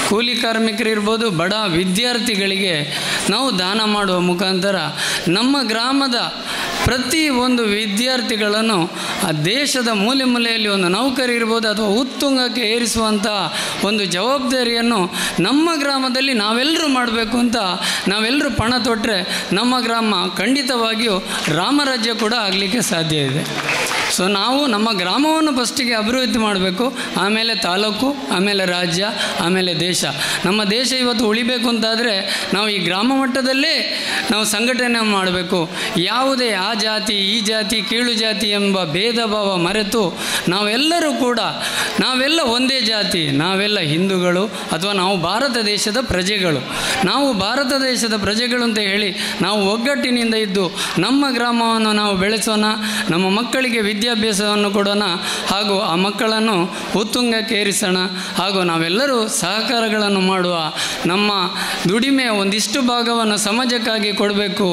ಕೂಲಿ ಕಾರ್ಮಿಕರಿರ್ಬೋದು, ಬಡ ವಿದ್ಯಾರ್ಥಿಗಳಿಗೆ ನಾವು ದಾನ ಮಾಡುವ ಮುಖಾಂತರ ನಮ್ಮ ಗ್ರಾಮದ ಪ್ರತಿ ಒಂದು ವಿದ್ಯಾರ್ಥಿಗಳನ್ನು ಆ ದೇಶದ ಮೂಲೆ ಮೂಲೆಯಲ್ಲಿ ಒಂದು ನೌಕರಿ ಇರ್ಬೋದು ಅಥವಾ ಉತ್ತುಂಗಕ್ಕೆ ಏರಿಸುವಂಥ ಒಂದು ಜವಾಬ್ದಾರಿಯನ್ನು ನಮ್ಮ ಗ್ರಾಮದಲ್ಲಿ ನಾವೆಲ್ಲರೂ ಮಾಡಬೇಕು ಅಂತ ನಾವೆಲ್ಲರೂ ಪಣ ತೊಟ್ಟರೆ ನಮ್ಮ ಗ್ರಾಮ ಖಂಡಿತವಾಗಿಯೂ ರಾಮರಾಜ್ಯ ಕೂಡ ಆಗಲಿಕ್ಕೆ ಸಾಧ್ಯ ಇದೆ. ಸೊ ನಾವು ನಮ್ಮ ಗ್ರಾಮವನ್ನು ಫಸ್ಟಿಗೆ ಅಭಿವೃದ್ಧಿ ಮಾಡಬೇಕು, ಆಮೇಲೆ ತಾಲೂಕು, ಆಮೇಲೆ ರಾಜ್ಯ, ಆಮೇಲೆ ದೇಶ. ನಮ್ಮ ದೇಶ ಇವತ್ತು ಉಳಿಬೇಕು ಅಂತಾದರೆ ನಾವು ಈ ಗ್ರಾಮ ಮಟ್ಟದಲ್ಲೇ ನಾವು ಸಂಘಟನೆ ಮಾಡಬೇಕು. ಯಾವುದೇ ಆ ಜಾತಿ ಈ ಜಾತಿ ಕೀಳು ಜಾತಿ ಎಂಬ ಭೇದ ಭಾವ ಮರೆತು ನಾವೆಲ್ಲರೂ ಕೂಡ ನಾವೆಲ್ಲ ಒಂದೇ ಜಾತಿ, ನಾವೆಲ್ಲ ಹಿಂದೂಗಳು ಅಥವಾ ನಾವು ಭಾರತ ದೇಶದ ಪ್ರಜೆಗಳು, ನಾವು ಭಾರತ ದೇಶದ ಪ್ರಜೆಗಳು ಅಂತ ಹೇಳಿ ನಾವು ಒಗ್ಗಟ್ಟಿನಿಂದ ಇದ್ದು ನಮ್ಮ ಗ್ರಾಮವನ್ನು ನಾವು ಬೆಳೆಸೋಣ, ನಮ್ಮ ಮಕ್ಕಳಿಗೆ ವಿದ್ಯಾಭ್ಯಾಸವನ್ನು ಕೊಡೋಣ, ಹಾಗೂ ಆ ಮಕ್ಕಳನ್ನು ಉತ್ತುಂಗಕ್ಕೆ ಏರಿಸೋಣ. ಹಾಗೂ ನಾವೆಲ್ಲರೂ ಸಹಕಾರಗಳನ್ನು ಮಾಡುವ, ನಮ್ಮ ದುಡಿಮೆಯ ಒಂದಿಷ್ಟು ಭಾಗವನ್ನು ಸಮಾಜಕ್ಕಾಗಿ ಕೊಡಬೇಕು.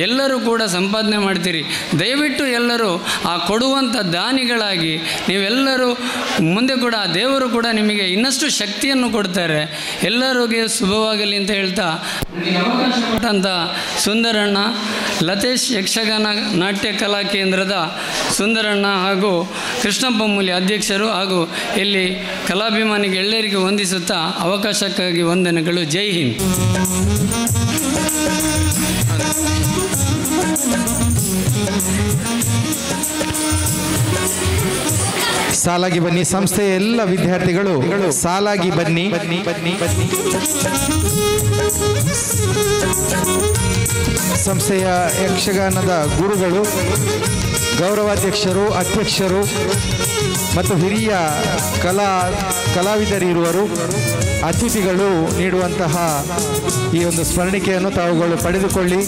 ಎಲ್ಲರೂ ಕೂಡ ಸಂಪಾದನೆ ಮಾಡ್ತೀರಿ, ದಯವಿಟ್ಟು ಎಲ್ಲರೂ ಆ ಕೊಡುವಂಥ ದಾನಿಗಳಾಗಿ ನೀವೆಲ್ಲರೂ ಮುಂದೆ ಕೂಡ ದೇವರು ಕೂಡ ನಿಮಗೆ ಇನ್ನಷ್ಟು ಶಕ್ತಿಯನ್ನು ಕೊಡ್ತಾರೆ. ಎಲ್ಲರಿಗೂ ಶುಭವಾಗಲಿ ಅಂತ ಹೇಳ್ತಾ ಅವಕಾಶ ಕೊಟ್ಟಂಥ ಸುಂದರಣ್ಣ, ಲತೇಶ್ ಯಕ್ಷಗಾನ ನಾಟ್ಯ ಕಲಾ ಕೇಂದ್ರದ ಸುಂದರಣ್ಣ ಹಾಗೂ ಕೃಷ್ಣಪ್ಪ ಮೂಲಿ ಅಧ್ಯಕ್ಷರು ಹಾಗೂ ಇಲ್ಲಿ ಕಲಾಭಿಮಾನಿಗೆ ಎಲ್ಲರಿಗೂ ವಂದಿಸುತ್ತಾ ಅವಕಾಶಕ್ಕಾಗಿ ವಂದನೆಗಳು. ಜೈ ಹಿಂದ್. ಸಾಲಾಗಿ ಬನ್ನಿ. ಸಂಸ್ಥೆಯ ಎಲ್ಲ ವಿದ್ಯಾರ್ಥಿಗಳು ಸಾಲಾಗಿ ಬನ್ನಿ. ಸಂಸ್ಥೆಯ ಯಕ್ಷಗಾನದ ಗುರುಗಳು, ಗೌರವಾಧ್ಯಕ್ಷರು, ಅಧ್ಯಕ್ಷರು ಮತ್ತು ಹಿರಿಯ ಕಲಾ ಕಲಾವಿದರಿರುವರು. ಅತಿಥಿಗಳು ನೀಡುವಂತಹ ಈ ಒಂದು ಸ್ಮರಣಿಕೆಯನ್ನು ತಾವುಗಳು ಪಡೆದುಕೊಳ್ಳಿ.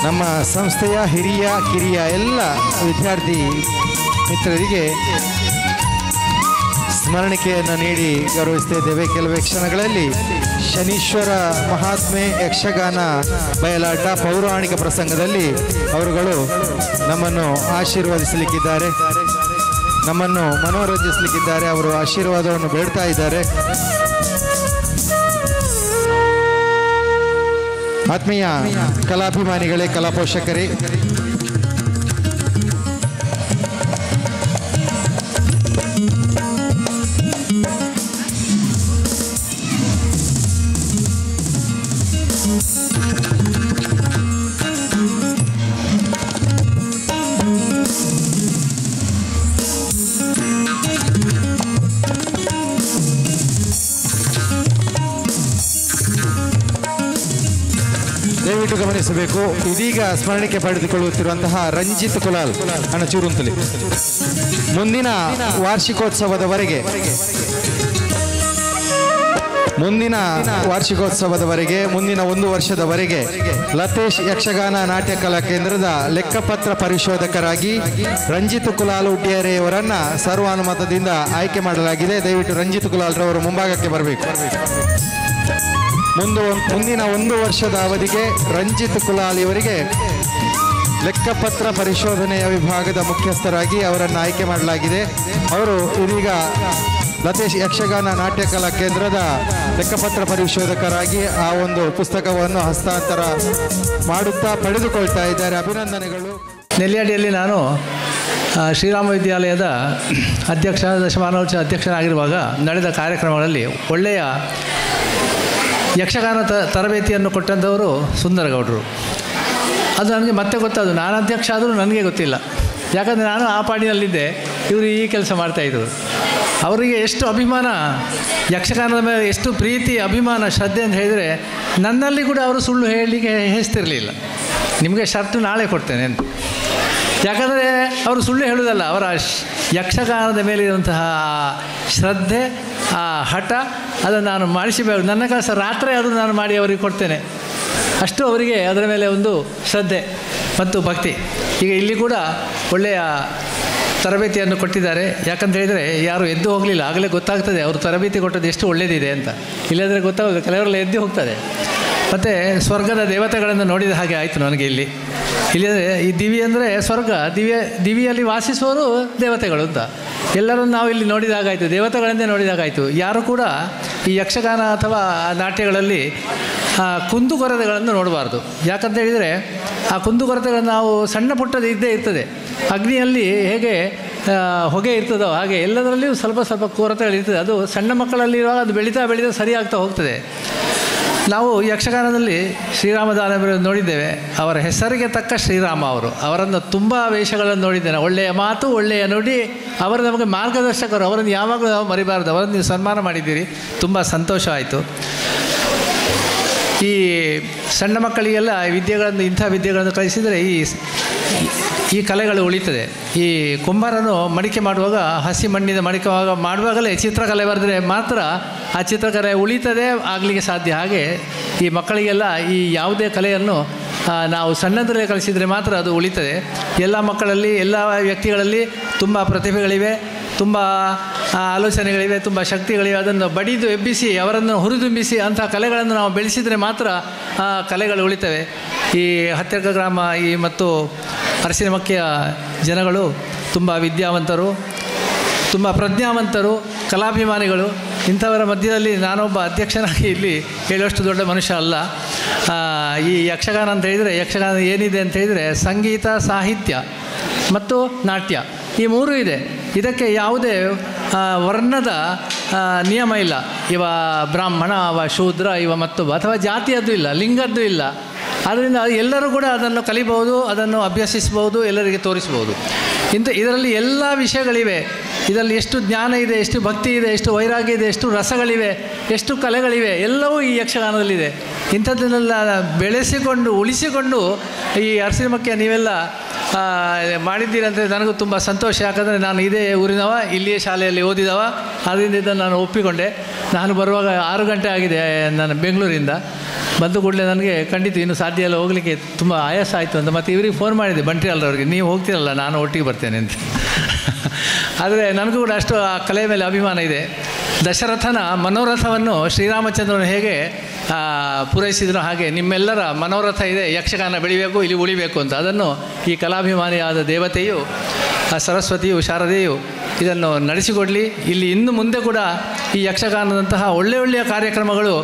ನಮ್ಮ ಸಂಸ್ಥೆಯ ಹಿರಿಯ ಕಿರಿಯ ಎಲ್ಲ ವಿದ್ಯಾರ್ಥಿ ಮಿತ್ರರಿಗೆ ಸ್ಮರಣಿಕೆಯನ್ನು ನೀಡಿ ಗೌರವಿಸ್ತಾ ಇದ್ದೇವೆ. ಕೆಲವೇ ಕ್ಷಣಗಳಲ್ಲಿ ಶನೀಶ್ವರ ಮಹಾತ್ಮೆ ಯಕ್ಷಗಾನ ಬಯಲಾಟ ಪೌರಾಣಿಕ ಪ್ರಸಂಗದಲ್ಲಿ ಅವರುಗಳು ನಮ್ಮನ್ನು ಆಶೀರ್ವದಿಸಲಿಕ್ಕಿದ್ದಾರೆ, ನಮ್ಮನ್ನು ಮನೋರಂಜಿಸಲಿಕ್ಕಿದ್ದಾರೆ. ಅವರು ಆಶೀರ್ವಾದವನ್ನು ಬೇಡ್ತಾ ಇದ್ದಾರೆ. ಆತ್ಮೀಯ ಕಲಾಭಿಮಾನಿಗಳೇ, ಕಲಾ ಪೋಷಕರೇ, ದಯವಿಟ್ಟು ಗಮನಿಸಬೇಕು. ಇದೀಗ ಸ್ಮರಣಿಕೆ ಪಡೆದುಕೊಳ್ಳುತ್ತಿರುವಂತಹ ರಂಜಿತ್ ಕುಲಾಲ್ ಅಣಚೂರುಂತಲಿ ಮುಂದಿನ ವಾರ್ಷಿಕೋತ್ಸವದವರೆಗೆ ಮುಂದಿನ 1 ವರ್ಷದವರೆಗೆ ಲತೇಶ್ ಯಕ್ಷಗಾನ ನಾಟ್ಯ ಕಲಾ ಕೇಂದ್ರದ ಲೆಕ್ಕಪತ್ರ ಪರಿಶೋಧಕರಾಗಿ ರಂಜಿತ್ ಕುಲಾಲ್ ಉಡ್ಯಾರೆಯವರನ್ನ ಸರ್ವಾನುಮತದಿಂದ ಆಯ್ಕೆ ಮಾಡಲಾಗಿದೆ. ದಯವಿಟ್ಟು ರಂಜಿತ್ ಕುಲಾಲ್ ರವರು ಮುಂಭಾಗಕ್ಕೆ ಬರಬೇಕು. ಮುಂದಿನ 1 ವರ್ಷದ ಅವಧಿಗೆ ರಂಜಿತ್ ಕುಲಾಲ್ ಇವರಿಗೆ ಲೆಕ್ಕಪತ್ರ ಪರಿಶೋಧನೆಯ ವಿಭಾಗದ ಮುಖ್ಯಸ್ಥರಾಗಿ ಅವರನ್ನು ಆಯ್ಕೆ ಮಾಡಲಾಗಿದೆ. ಅವರು ಇದೀಗ ಲತೇಶ್ ಯಕ್ಷಗಾನ ನಾಟ್ಯ ಕಲಾ ಕೇಂದ್ರದ ಲೆಕ್ಕಪತ್ರ ಪರಿಶೋಧಕರಾಗಿ ಆ ಒಂದು ಪುಸ್ತಕವನ್ನು ಹಸ್ತಾಂತರ ಮಾಡುತ್ತಾ ಪಡೆದುಕೊಳ್ತಾ ಇದ್ದಾರೆ. ಅಭಿನಂದನೆಗಳು. ನೆಲ್ಯಾಡಿಯಲ್ಲಿ ನಾನು ಶ್ರೀರಾಮ ವಿದ್ಯಾಲಯದ ದಶಮಾನೋತ್ಸವ ಅಧ್ಯಕ್ಷನಾಗಿರುವಾಗ ನಡೆದ ಕಾರ್ಯಕ್ರಮಗಳಲ್ಲಿ ಒಳ್ಳೆಯ ಯಕ್ಷಗಾನ ತರಬೇತಿಯನ್ನು ಕೊಟ್ಟಂಥವರು ಸುಂದರಗೌಡರು. ಅದು ನನಗೆ ಮತ್ತೆ ಗೊತ್ತಾದು. ನಾನು ಅಧ್ಯಕ್ಷ ಆದರೂ ನನಗೆ ಗೊತ್ತಿಲ್ಲ, ಯಾಕಂದರೆ ನಾನು ಆ ಪಾಡಿನಲ್ಲಿದ್ದೆ, ಇವರು ಈ ಕೆಲಸ ಮಾಡ್ತಾಯಿದ್ರು. ಅವರಿಗೆ ಎಷ್ಟು ಅಭಿಮಾನ, ಯಕ್ಷಗಾನದ ಮೇಲೆ ಎಷ್ಟು ಪ್ರೀತಿ, ಅಭಿಮಾನ, ಶ್ರದ್ಧೆ ಅಂತ ಹೇಳಿದರೆ ನನ್ನಲ್ಲಿ ಕೂಡ ಅವರು ಸುಳ್ಳು ಹೇಳಲಿಕ್ಕೆ ಹೆಸ್ತಿರಲಿಲ್ಲ. ನಿಮಗೆ ಶರ್ಟು ನಾಳೆ ಕೊಡ್ತೇನೆ ಅಂತ. ಯಾಕಂದರೆ ಅವರು ಸುಳ್ಳು ಹೇಳುವುದಲ್ಲ, ಅವರ ಯಕ್ಷಗಾನದ ಮೇಲಿರುವಂತಹ ಶ್ರದ್ಧೆ, ಆ ಹಠ, ಅದನ್ನು ನಾನು ಮಾಡಿಸಬೇಕು. ನನ್ನ ಕೆಲಸ ರಾತ್ರಿ ಆದರೂ ನಾನು ಮಾಡಿ ಅವರಿಗೆ ಕೊಡ್ತೇನೆ. ಅಷ್ಟು ಅವರಿಗೆ ಅದರ ಮೇಲೆ ಒಂದು ಶ್ರದ್ಧೆ ಮತ್ತು ಭಕ್ತಿ. ಈಗ ಇಲ್ಲಿ ಕೂಡ ಒಳ್ಳೆಯ ತರಬೇತಿಯನ್ನು ಕೊಟ್ಟಿದ್ದಾರೆ. ಯಾಕಂತ ಹೇಳಿದರೆ ಯಾರು ಎದ್ದು ಹೋಗಲಿಲ್ಲ, ಆಗಲೇ ಗೊತ್ತಾಗ್ತದೆ ಅವರು ತರಬೇತಿ ಕೊಟ್ಟದ್ದು ಎಷ್ಟು ಒಳ್ಳೆಯದಿದೆ ಅಂತ. ಇಲ್ಲಂದರೆ ಗೊತ್ತಾಗೋದು, ಕೆಲವರೆಲ್ಲ ಎದ್ದು ಹೋಗ್ತದೆ. ಮತ್ತು ಸ್ವರ್ಗದ ದೇವತೆಗಳನ್ನು ನೋಡಿದ ಹಾಗೆ ಆಯಿತು ನನಗೆ ಇಲ್ಲಿ. ಈ ದಿವಿ ಅಂದರೆ ಸ್ವರ್ಗ, ದಿವಿಯಲ್ಲಿ ವಾಸಿಸುವವರು ದೇವತೆಗಳು ಅಂತ ಎಲ್ಲರನ್ನು ನಾವು ಇಲ್ಲಿ ನೋಡಿದಾಗಾಯಿತು, ದೇವತೆಗಳನ್ನೇ ನೋಡಿದಾಗಾಯಿತು. ಯಾರು ಕೂಡ ಈ ಯಕ್ಷಗಾನ ಅಥವಾ ನಾಟ್ಯಗಳಲ್ಲಿ ಕುಂದುಕೊರತೆಗಳನ್ನು ನೋಡಬಾರ್ದು. ಯಾಕಂತ ಹೇಳಿದರೆ ಆ ಕುಂದುಕೊರತೆಗಳನ್ನು ನಾವು ಸಣ್ಣ ಪುಟ್ಟದ್ದು ಇದ್ದೇ ಇರ್ತದೆ. ಅಗ್ನಿಯಲ್ಲಿ ಹೇಗೆ ಹೊಗೆ ಇರ್ತದೋ ಹಾಗೆ ಎಲ್ಲದರಲ್ಲಿಯೂ ಸ್ವಲ್ಪ ಸ್ವಲ್ಪ ಕೊರತೆಗಳಿರ್ತದೆ. ಅದು ಸಣ್ಣ ಮಕ್ಕಳಲ್ಲಿರುವಾಗ ಅದು ಬೆಳೀತಾ ಸರಿಯಾಗ್ತಾ ಹೋಗ್ತದೆ. ನಾವು ಯಕ್ಷಗಾನದಲ್ಲಿ ಶ್ರೀರಾಮದಾನವರನ್ನು ನೋಡಿದ್ದೇವೆ. ಅವರ ಹೆಸರಿಗೆ ತಕ್ಕ ಶ್ರೀರಾಮ ಅವರನ್ನು ತುಂಬ ವೇಷಗಳನ್ನು ನೋಡಿದ್ದೇನೆ. ಒಳ್ಳೆಯ ಮಾತು, ಒಳ್ಳೆಯ ನುಡಿ, ಅವರು ನಮಗೆ ಮಾರ್ಗದರ್ಶಕರು. ಅವರನ್ನು ಯಾವಾಗಲೂ ನಾವು ಮರಿಬಾರ್ದು. ಅವರನ್ನು ನೀವು ಸನ್ಮಾನ ಮಾಡಿದ್ದೀರಿ, ತುಂಬ ಸಂತೋಷ ಆಯಿತು. ಈ ಸಣ್ಣ ಮಕ್ಕಳಿಗೆಲ್ಲ ಇಂಥ ವಿದ್ಯೆಗಳನ್ನು ಕಲಿಸಿದರೆ ಈ ಕಲೆಗಳು ಉಳಿತದೆ. ಈ ಕುಂಬಾರನು ಮಡಿಕೆ ಮಾಡುವಾಗ ಹಸಿ ಮಣ್ಣಿನ ಮಡಿಕೆ ಮಾಡುವಾಗಲೇ ಚಿತ್ರಕಲೆ ಬರೆದರೆ ಮಾತ್ರ ಆ ಚಿತ್ರಕಲೆ ಉಳಿತದೆ, ಆಗಲಿಕ್ಕೆ ಸಾಧ್ಯ. ಹಾಗೆ ಈ ಮಕ್ಕಳಿಗೆಲ್ಲ ಈ ಯಾವುದೇ ಕಲೆಯನ್ನು ನಾವು ಸಣ್ಣದರಲ್ಲೇ ಕಲಿಸಿದರೆ ಮಾತ್ರ ಅದು ಉಳಿತದೆ. ಎಲ್ಲ ಮಕ್ಕಳಲ್ಲಿ, ಎಲ್ಲ ವ್ಯಕ್ತಿಗಳಲ್ಲಿ ತುಂಬ ಪ್ರತಿಭೆಗಳಿವೆ, ತುಂಬ ಆಲೋಚನೆಗಳಿವೆ, ತುಂಬ ಶಕ್ತಿಗಳಿವೆ. ಅದನ್ನು ಬಡಿದು ಎಬ್ಬಿಸಿ ಅವರನ್ನು ಹುರಿದುಂಬಿಸಿ ಅಂಥ ಕಲೆಗಳನ್ನು ನಾವು ಬೆಳೆಸಿದರೆ ಮಾತ್ರ ಆ ಕಲೆಗಳು ಉಳಿತವೆ. ಈ ಹತ್ತಿರ ಗ್ರಾಮ ಮತ್ತು ಅರಸಿನಮಕ್ಕಿಯ ಜನಗಳು ತುಂಬ ವಿದ್ಯಾವಂತರು, ತುಂಬ ಪ್ರಜ್ಞಾವಂತರು, ಕಲಾಭಿಮಾನಿಗಳು. ಇಂಥವರ ಮಧ್ಯದಲ್ಲಿ ನಾನೊಬ್ಬ ಅಧ್ಯಕ್ಷನಾಗಿ ಇಲ್ಲಿ ಹೇಳುವಷ್ಟು ದೊಡ್ಡ ಮನುಷ್ಯ ಅಲ್ಲ. ಈ ಯಕ್ಷಗಾನ ಅಂತ ಹೇಳಿದರೆ, ಯಕ್ಷಗಾನ ಏನಿದೆ ಅಂತ ಹೇಳಿದರೆ ಸಂಗೀತ, ಸಾಹಿತ್ಯ ಮತ್ತು ನಾಟ್ಯ, ಈ ಮೂರೂ ಇದೆ. ಇದಕ್ಕೆ ಯಾವುದೇ ವರ್ಣದ ನಿಯಮ ಇಲ್ಲ. ಇವ ಬ್ರಾಹ್ಮಣ, ಅವ ಶೂದ್ರ, ಇವ ಮತ್ತೊಬ್ಬ, ಅಥವಾ ಜಾತಿಯದ್ದು ಇಲ್ಲ, ಲಿಂಗದ್ದು ಇಲ್ಲ. ಆದ್ದರಿಂದ ಎಲ್ಲರೂ ಕೂಡ ಅದನ್ನು ಕಲಿಬಹುದು, ಅದನ್ನು ಅಭ್ಯಸಿಸ್ಬೋದು, ಎಲ್ಲರಿಗೆ ತೋರಿಸ್ಬೋದು. ಇದರಲ್ಲಿ ಎಲ್ಲ ವಿಷಯಗಳಿವೆ. ಇದರಲ್ಲಿ ಎಷ್ಟು ಜ್ಞಾನ ಇದೆ, ಎಷ್ಟು ಭಕ್ತಿ ಇದೆ, ಎಷ್ಟು ವೈರಾಗ್ಯ ಇದೆ, ಎಷ್ಟು ರಸಗಳಿವೆ, ಎಷ್ಟು ಕಲೆಗಳಿವೆ, ಎಲ್ಲವೂ ಈ ಯಕ್ಷಗಾನದಲ್ಲಿದೆ. ಇಂಥದ್ದನ್ನೆಲ್ಲ ಬೆಳೆಸಿಕೊಂಡು ಉಳಿಸಿಕೊಂಡು ಈ ಅರಸಿನಮಕ್ಕಿಯ ನೀವೆಲ್ಲ ಮಾಡಿದ್ದೀರಂದರೆ ನನಗೂ ತುಂಬ ಸಂತೋಷ. ಯಾಕಂದರೆ ನಾನು ಇದೇ ಊರಿನವ, ಇಲ್ಲಿಯೇ ಶಾಲೆಯಲ್ಲಿ ಓದಿದವ. ಆದ್ದರಿಂದ ಇದನ್ನು ನಾನು ಒಪ್ಪಿಕೊಂಡೆ. ನಾನು ಬರುವಾಗ 6 ಗಂಟೆ ಆಗಿದೆ ನಾನು ಬೆಂಗಳೂರಿಂದ. ಬಂದ ಕೂಡಲೇ ನನಗೆ ಖಂಡಿತ ಇನ್ನು ಸಾಧ್ಯ ಇಲ್ಲ, ಹೋಗಲಿಕ್ಕೆ ತುಂಬ ಆಯಾಸ ಆಯಿತು ಅಂತ. ಮತ್ತು ಇವರಿಗೆ ಫೋನ್ ಮಾಡಿದೆ, ಬಂಟ್ರಿಯಲ್ರವ್ರಿಗೆ, ನೀವು ಹೋಗ್ತಿರಲ್ಲ, ನಾನು ಒಟ್ಟಿಗೆ ಬರ್ತೇನೆ ಅಂತ. ಆದರೆ ನನಗೂ ಕೂಡ ಅಷ್ಟು ಆ ಕಲೆಯ ಮೇಲೆ ಅಭಿಮಾನ ಇದೆ. ದಶರಥನ ಮನೋರಥವನ್ನು ಶ್ರೀರಾಮಚಂದ್ರನು ಹೇಗೆ ಪೂರೈಸಿದನೋ ಹಾಗೆ ನಿಮ್ಮೆಲ್ಲರ ಮನೋರಥ ಇದೆ, ಯಕ್ಷಗಾನ ಬೆಳಿಬೇಕು, ಇಲ್ಲಿ ಉಳಿಬೇಕು ಅಂತ. ಅದನ್ನು ಈ ಕಲಾಭಿಮಾನಿಯಾದ ದೇವತೆಯು, ಸರಸ್ವತಿಯು, ಶಾರದೆಯು ಇದನ್ನು ನಡೆಸಿಕೊಡಲಿ. ಇಲ್ಲಿ ಇನ್ನು ಮುಂದೆ ಕೂಡ ಈ ಯಕ್ಷಗಾನದಂತಹ ಒಳ್ಳೆಯ ಕಾರ್ಯಕ್ರಮಗಳು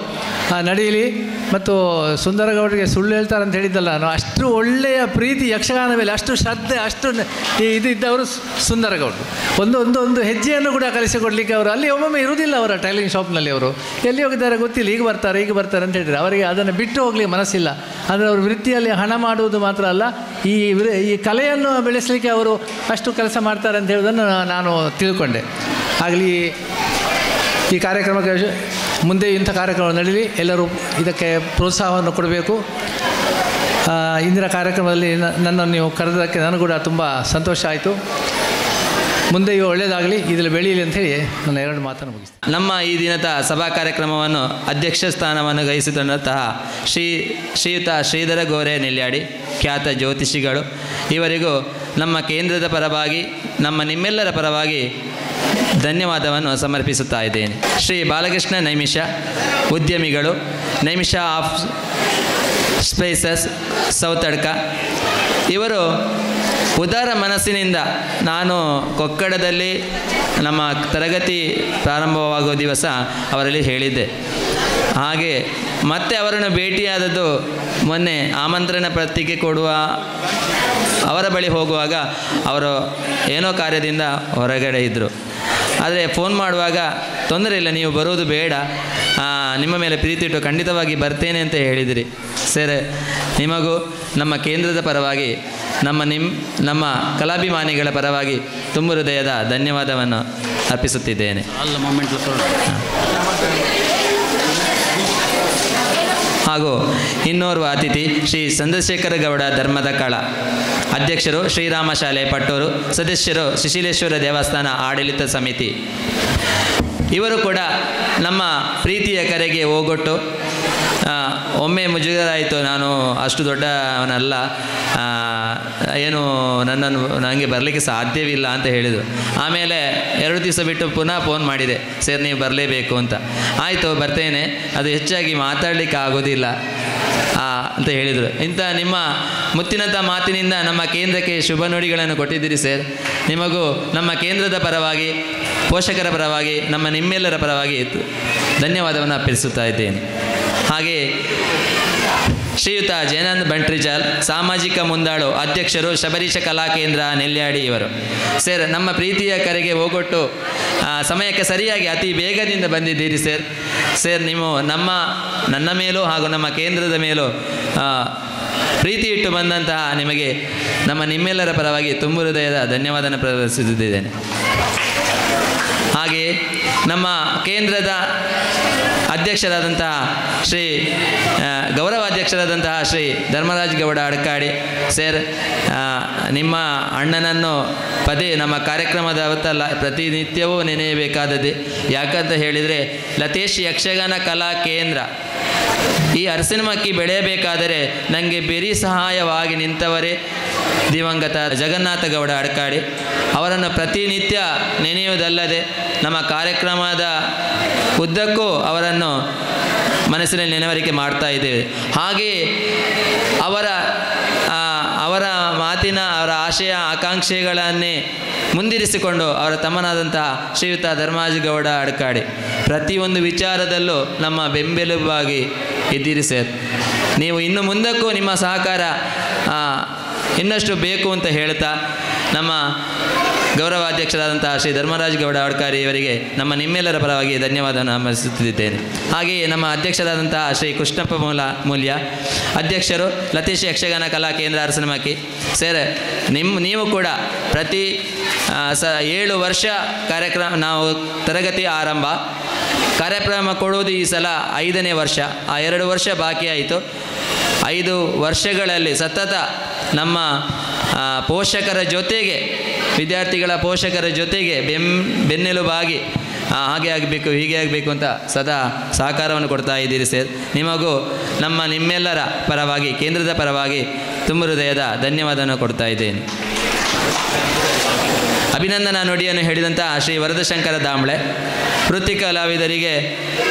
ನಡೆಯಲಿ. ಮತ್ತು ಸುಂದರಗೌಡರಿಗೆ ಸುಳ್ಳು ಹೇಳ್ತಾರೆ ಅಂತ ಹೇಳಿದ್ದಲ್ಲ ನಾನು, ಅಷ್ಟು ಒಳ್ಳೆಯ ಪ್ರೀತಿ ಯಕ್ಷಗಾನ ಮೇಲೆ, ಅಷ್ಟು ಶ್ರದ್ಧೆ, ಅಷ್ಟು ಇದು ಇದ್ದವರು ಸುಂದರಗೌಡರು. ಒಂದು ಹೆಜ್ಜೆಯನ್ನು ಕೂಡ ಕಲಿಸಿಕೊಡ್ಲಿಕ್ಕೆ ಅವರು ಅಲ್ಲಿ ಒಮ್ಮೊಮ್ಮೆ ಇರುವುದಿಲ್ಲ. ಅವರ ಟೈಲಿಂಗ್ ಶಾಪ್ನಲ್ಲಿ ಅವರು ಎಲ್ಲಿ ಹೋಗಿದ್ದಾರೆ ಗೊತ್ತಿಲ್ಲ, ಈಗ ಬರ್ತಾರೆ ಅಂತ ಹೇಳಿದರೆ ಅವರಿಗೆ ಅದನ್ನು ಬಿಟ್ಟು ಹೋಗಲಿಕ್ಕೆ ಮನಸ್ಸಿಲ್ಲ. ಅಂದರೆ ಅವರು ವೃತ್ತಿಯಲ್ಲಿ ಹಣ ಮಾಡುವುದು ಮಾತ್ರ ಅಲ್ಲ, ಈ ಕಲೆಯನ್ನು ಬೆಳೆಸಲಿಕ್ಕೆ ಅವರು ಅಷ್ಟು ಕೆಲಸ ಮಾಡ್ತಾರೆ ಅಂತ ಹೇಳೋದನ್ನು ನಾನು ತಿಳ್ಕೊಂಡೆ. ಆಗಲಿ ಈ ಕಾರ್ಯಕ್ರಮಕ್ಕೆ ಮುಂದೆ ಇಂಥ ಕಾರ್ಯಕ್ರಮ ನಡೀಲಿ, ಎಲ್ಲರೂ ಇದಕ್ಕೆ ಪ್ರೋತ್ಸಾಹವನ್ನು ಕೊಡಬೇಕು. ಇಂದಿನ ಕಾರ್ಯಕ್ರಮದಲ್ಲಿ ನನ್ನನ್ನು ನೀವು ಕರೆದಕ್ಕೆ ನನಗೂ ಕೂಡ ತುಂಬ ಸಂತೋಷ ಆಯಿತು. ಮುಂದೆಯೂ ಒಳ್ಳೆಯದಾಗಲಿ, ಇದರಲ್ಲಿ ಬೆಳೀಲಿ ಅಂಥೇಳಿ ನನ್ನ 2 ಮಾತನ್ನು ಮುಗಿಸ್ತೀನಿ. ನಮ್ಮ ಈ ದಿನದ ಸಭಾ ಕಾರ್ಯಕ್ರಮವನ್ನು ಅಧ್ಯಕ್ಷ ಸ್ಥಾನವನ್ನು ವಹಿಸಿದಂತಹ ಶ್ರೀಯುತ ಶ್ರೀಧರ ಗೋರೆ ನೆಲ್ಯಾಡಿ, ಖ್ಯಾತ ಜ್ಯೋತಿಷಿಗಳು, ಇವರಿಗೂ ನಮ್ಮ ಕೇಂದ್ರದ ಪರವಾಗಿ, ನಿಮ್ಮೆಲ್ಲರ ಪರವಾಗಿ ಧನ್ಯವಾದವನ್ನು ಸಮರ್ಪಿಸುತ್ತಾ ಇದ್ದೇನೆ. ಶ್ರೀ ಬಾಲಕೃಷ್ಣ ನೈಮಿಷ, ಉದ್ಯಮಿಗಳು, ನೈಮಿಷ ಆಫ್ ಸ್ಪೇಸಸ್, ಸೌತಡ್ಕ, ಇವರು ಉದಾರ ಮನಸ್ಸಿನಿಂದ, ನಾನು ಕೊಕ್ಕಡದಲ್ಲಿ ನಮ್ಮ ತರಗತಿ ಪ್ರಾರಂಭವಾಗುವ ದಿವಸ ಅವರಲ್ಲಿ ಹೇಳಿದ್ದೆ. ಹಾಗೆ ಮತ್ತೆ ಅವರನ್ನು ಭೇಟಿಯಾದದ್ದು ಮೊನ್ನೆ ಆಮಂತ್ರಣ ಪತ್ರಿಕೆ ಕೊಡುವ ಅವರ ಬಳಿ ಹೋಗುವಾಗ ಅವರು ಏನೋ ಕಾರ್ಯದಿಂದ ಹೊರಗಡೆ ಇದ್ದರು. ಆದರೆ ಫೋನ್ ಮಾಡುವಾಗ ತೊಂದರೆ ಇಲ್ಲ, ನೀವು ಬರೋದು ಬೇಡ, ನಿಮ್ಮ ಮೇಲೆ ಪ್ರೀತಿ ಇಟ್ಟು ಖಂಡಿತವಾಗಿ ಬರ್ತೇನೆ ಅಂತ ಹೇಳಿದಿರಿ. ಸರ್, ನಿಮಗೂ ನಮ್ಮ ಕೇಂದ್ರದ ಪರವಾಗಿ, ನಮ್ಮ ಕಲಾಭಿಮಾನಿಗಳ ಪರವಾಗಿ ತುಂಬ ಹೃದಯದ ಧನ್ಯವಾದವನ್ನು ಅರ್ಪಿಸುತ್ತಿದ್ದೇನೆ. ಹಾಗೂ ಇನ್ನೋರ್ವ ಅತಿಥಿ ಶ್ರೀ ಚಂದ್ರಶೇಖರ ಗೌಡ ಧರ್ಮದ ಕಳ, ಅಧ್ಯಕ್ಷರು ಶ್ರೀರಾಮ ಶಾಲೆ ಪಟ್ಟೂರು, ಸದಸ್ಯರು ಶಿಶಿಲೇಶ್ವರ ದೇವಸ್ಥಾನ ಆಡಳಿತ ಸಮಿತಿ. ಇವರು ಕೂಡ ನಮ್ಮ ಪ್ರೀತಿಯ ಕರೆಗೆ ಹೋಗೊಟ್ಟು, ಒಮ್ಮೆ ಮುಜುಗರ ಆಯಿತು, ನಾನು ಅಷ್ಟು ದೊಡ್ಡವನಲ್ಲ, ಏನು ನನಗೆ ಬರಲಿಕ್ಕೆ ಸಾಧ್ಯವಿಲ್ಲ ಅಂತ ಹೇಳಿದರು. ಆಮೇಲೆ 2 ದಿವಸ ಬಿಟ್ಟು ಪುನಃ ಫೋನ್ ಮಾಡಿದೆ, ಸರ್ ನೀವು ಬರಲೇಬೇಕು ಅಂತ. ಆಯಿತು ಬರ್ತೇನೆ, ಅದು ಹೆಚ್ಚಾಗಿ ಮಾತಾಡಲಿಕ್ಕೆ ಆಗೋದಿಲ್ಲ ಅಂತ ಹೇಳಿದರು. ಇಂಥ ನಿಮ್ಮ ಮುತ್ತಿನಂಥ ಮಾತಿನಿಂದ ನಮ್ಮ ಕೇಂದ್ರಕ್ಕೆ ಶುಭ ನುಡಿಗಳನ್ನು ಕೊಟ್ಟಿದ್ದೀರಿ ಸರ್. ನಿಮಗೂ ನಮ್ಮ ಕೇಂದ್ರದ ಪರವಾಗಿ, ಪೋಷಕರ ಪರವಾಗಿ, ನಿಮ್ಮೆಲ್ಲರ ಪರವಾಗಿ ಧನ್ಯವಾದವನ್ನು ಅರ್ಪಿಸುತ್ತಾ ಇದ್ದೇನೆ. ಹಾಗೆ ಶ್ರೀಯುತ ಜಯನಂದ್ ಬಂಟ್ರಿಜಾಲ್, ಸಾಮಾಜಿಕ ಮುಂದಾಳು, ಅಧ್ಯಕ್ಷರು ಶಬರೀಶ ಕಲಾ ಕೇಂದ್ರ ನೆಲ್ಯಾಡಿ ಇವರು. ಸರ್, ನಮ್ಮ ಪ್ರೀತಿಯ ಕರೆಗೆ ಹೋಗೊಟ್ಟು ಸಮಯಕ್ಕೆ ಸರಿಯಾಗಿ ಅತಿ ಬೇಗದಿಂದ ಬಂದಿದ್ದೀರಿ ಸರ್. ಸರ್, ನೀವು ನನ್ನ ಮೇಲೂ ಹಾಗೂ ನಮ್ಮ ಕೇಂದ್ರದ ಮೇಲೂ ಪ್ರೀತಿ ಇಟ್ಟು ಬಂದಂತಹ ನಿಮಗೆ ನಿಮ್ಮೆಲ್ಲರ ಪರವಾಗಿ ತುಂಬ ಹೃದಯದ ಧನ್ಯವಾದನ ಪ್ರದರ್ಶಿಸುತ್ತಿದ್ದೇನೆ. ಹಾಗೆಯೇ ನಮ್ಮ ಕೇಂದ್ರದ ಅಧ್ಯಕ್ಷರಾದಂತಹ ಗೌರವಾಧ್ಯಕ್ಷರಾದಂತಹ ಶ್ರೀ ಧರ್ಮರಾಜ್ ಗೌಡ ಅಡ್ಕಾಡಿ ಸರ್, ನಿಮ್ಮ ಅಣ್ಣನನ್ನು ನಮ್ಮ ಕಾರ್ಯಕ್ರಮದ ಅವತ್ತಲ್ಲ ಪ್ರತಿನಿತ್ಯವೂ ನೆನೆಯಬೇಕಾದದ್ದೇ. ಯಾಕಂತ ಹೇಳಿದರೆ ಲತೇಶ್ ಯಕ್ಷಗಾನ ಕಲಾ ಕೇಂದ್ರ ಈ ಅರಸಿನಮಕ್ಕಿ ಬೆಳೆಯಬೇಕಾದರೆ ನನಗೆ ಬೆರಿ ಸಹಾಯವಾಗಿ ನಿಂತವರೇ ದಿವಂಗತ ಜಗನ್ನಾಥ ಗೌಡ ಅಡ್ಕಾಡಿ ಅವರನ್ನು ಪ್ರತಿನಿತ್ಯ ನೆನೆಯುವುದಲ್ಲದೆ ನಮ್ಮ ಕಾರ್ಯಕ್ರಮದ ಉದ್ದಕ್ಕೂ ಅವರನ್ನು ಮನಸ್ಸಿನಲ್ಲಿ ನೆನವರಿಕೆ ಮಾಡ್ತಾ ಇದ್ದೇವೆ. ಹಾಗೆಯೇ ಅವರ ಮಾತಿನ ಅವರ ಆಶಯ ಆಕಾಂಕ್ಷೆಗಳನ್ನೇ ಮುಂದಿರಿಸಿಕೊಂಡು ಅವರ ತಮ್ಮನಾದಂತಹ ಶ್ರೀಯುತ ಧರ್ಮಾಜ್ ಗೌಡ ಅಡ್ಕಾಡಿ ಪ್ರತಿಯೊಂದು ವಿಚಾರದಲ್ಲೂ ನಮ್ಮ ಬೆಂಬಲವಾಗಿ ಇದ್ದೀರಿ ಸರ್. ನೀವು ಇನ್ನು ಮುಂದಕ್ಕೂ ನಿಮ್ಮ ಸಹಕಾರ ಇನ್ನಷ್ಟು ಬೇಕು ಅಂತ ಹೇಳ್ತಾ ನಮ್ಮ ಗೌರವಾಧ್ಯಕ್ಷರಾದಂತಹ ಶ್ರೀ ಧರ್ಮರಾಜ್ ಗೌಡ ಅಡ್ಕಾರಿ ಇವರಿಗೆ ನಿಮ್ಮೆಲ್ಲರ ಪರವಾಗಿ ಧನ್ಯವಾದವನ್ನು ಅರ್ಪಿಸುತ್ತಿದ್ದೇನೆ. ಹಾಗೆಯೇ ನಮ್ಮ ಅಧ್ಯಕ್ಷರಾದಂತಹ ಶ್ರೀ ಕೃಷ್ಣಪ್ಪ ಮೂಲ್ಯ ಅಧ್ಯಕ್ಷರು ಲತೀಶ್ ಯಕ್ಷಗಾನ ಕಲಾ ಕೇಂದ್ರ ಅರಸನಮಕ್ಕಿ ಸರ್, ನೀವು ಕೂಡ ಪ್ರತಿ 7 ವರ್ಷ ಕಾರ್ಯಕ್ರಮ ನಾವು ತರಗತಿ ಆರಂಭ ಕಾರ್ಯಕ್ರಮ ಕೊಡುವುದು ಈ ಸಲ 5ನೇ ವರ್ಷ. ಆ 2 ವರ್ಷ ಬಾಕಿ ಆಯಿತು. 5 ವರ್ಷಗಳಲ್ಲಿ ಸತತ ನಮ್ಮ ಪೋಷಕರ ಜೊತೆಗೆ ವಿದ್ಯಾರ್ಥಿಗಳ ಪೋಷಕರ ಜೊತೆಗೆ ಬೆನ್ನೆಲುಬಾಗಿ ಹಾಗೆ ಆಗಬೇಕು ಹೀಗೆ ಆಗಬೇಕು ಅಂತ ಸದಾ ಸಹಕಾರವನ್ನು ಕೊಡ್ತಾ ಇದ್ದೀರಿ ಸರ್. ನಿಮಗೂ ನಿಮ್ಮೆಲ್ಲರ ಪರವಾಗಿ ಕೇಂದ್ರದ ಪರವಾಗಿ ತುಂಬ ಹೃದಯದ ಧನ್ಯವಾದವನ್ನು ಕೊಡ್ತಾ ಇದ್ದೇನೆ. ಅಭಿನಂದನಾ ನುಡಿಯನ್ನು ಹೇಳಿದಂಥ ಶ್ರೀ ವರದಶಂಕರ ದಾಂಬಳೆ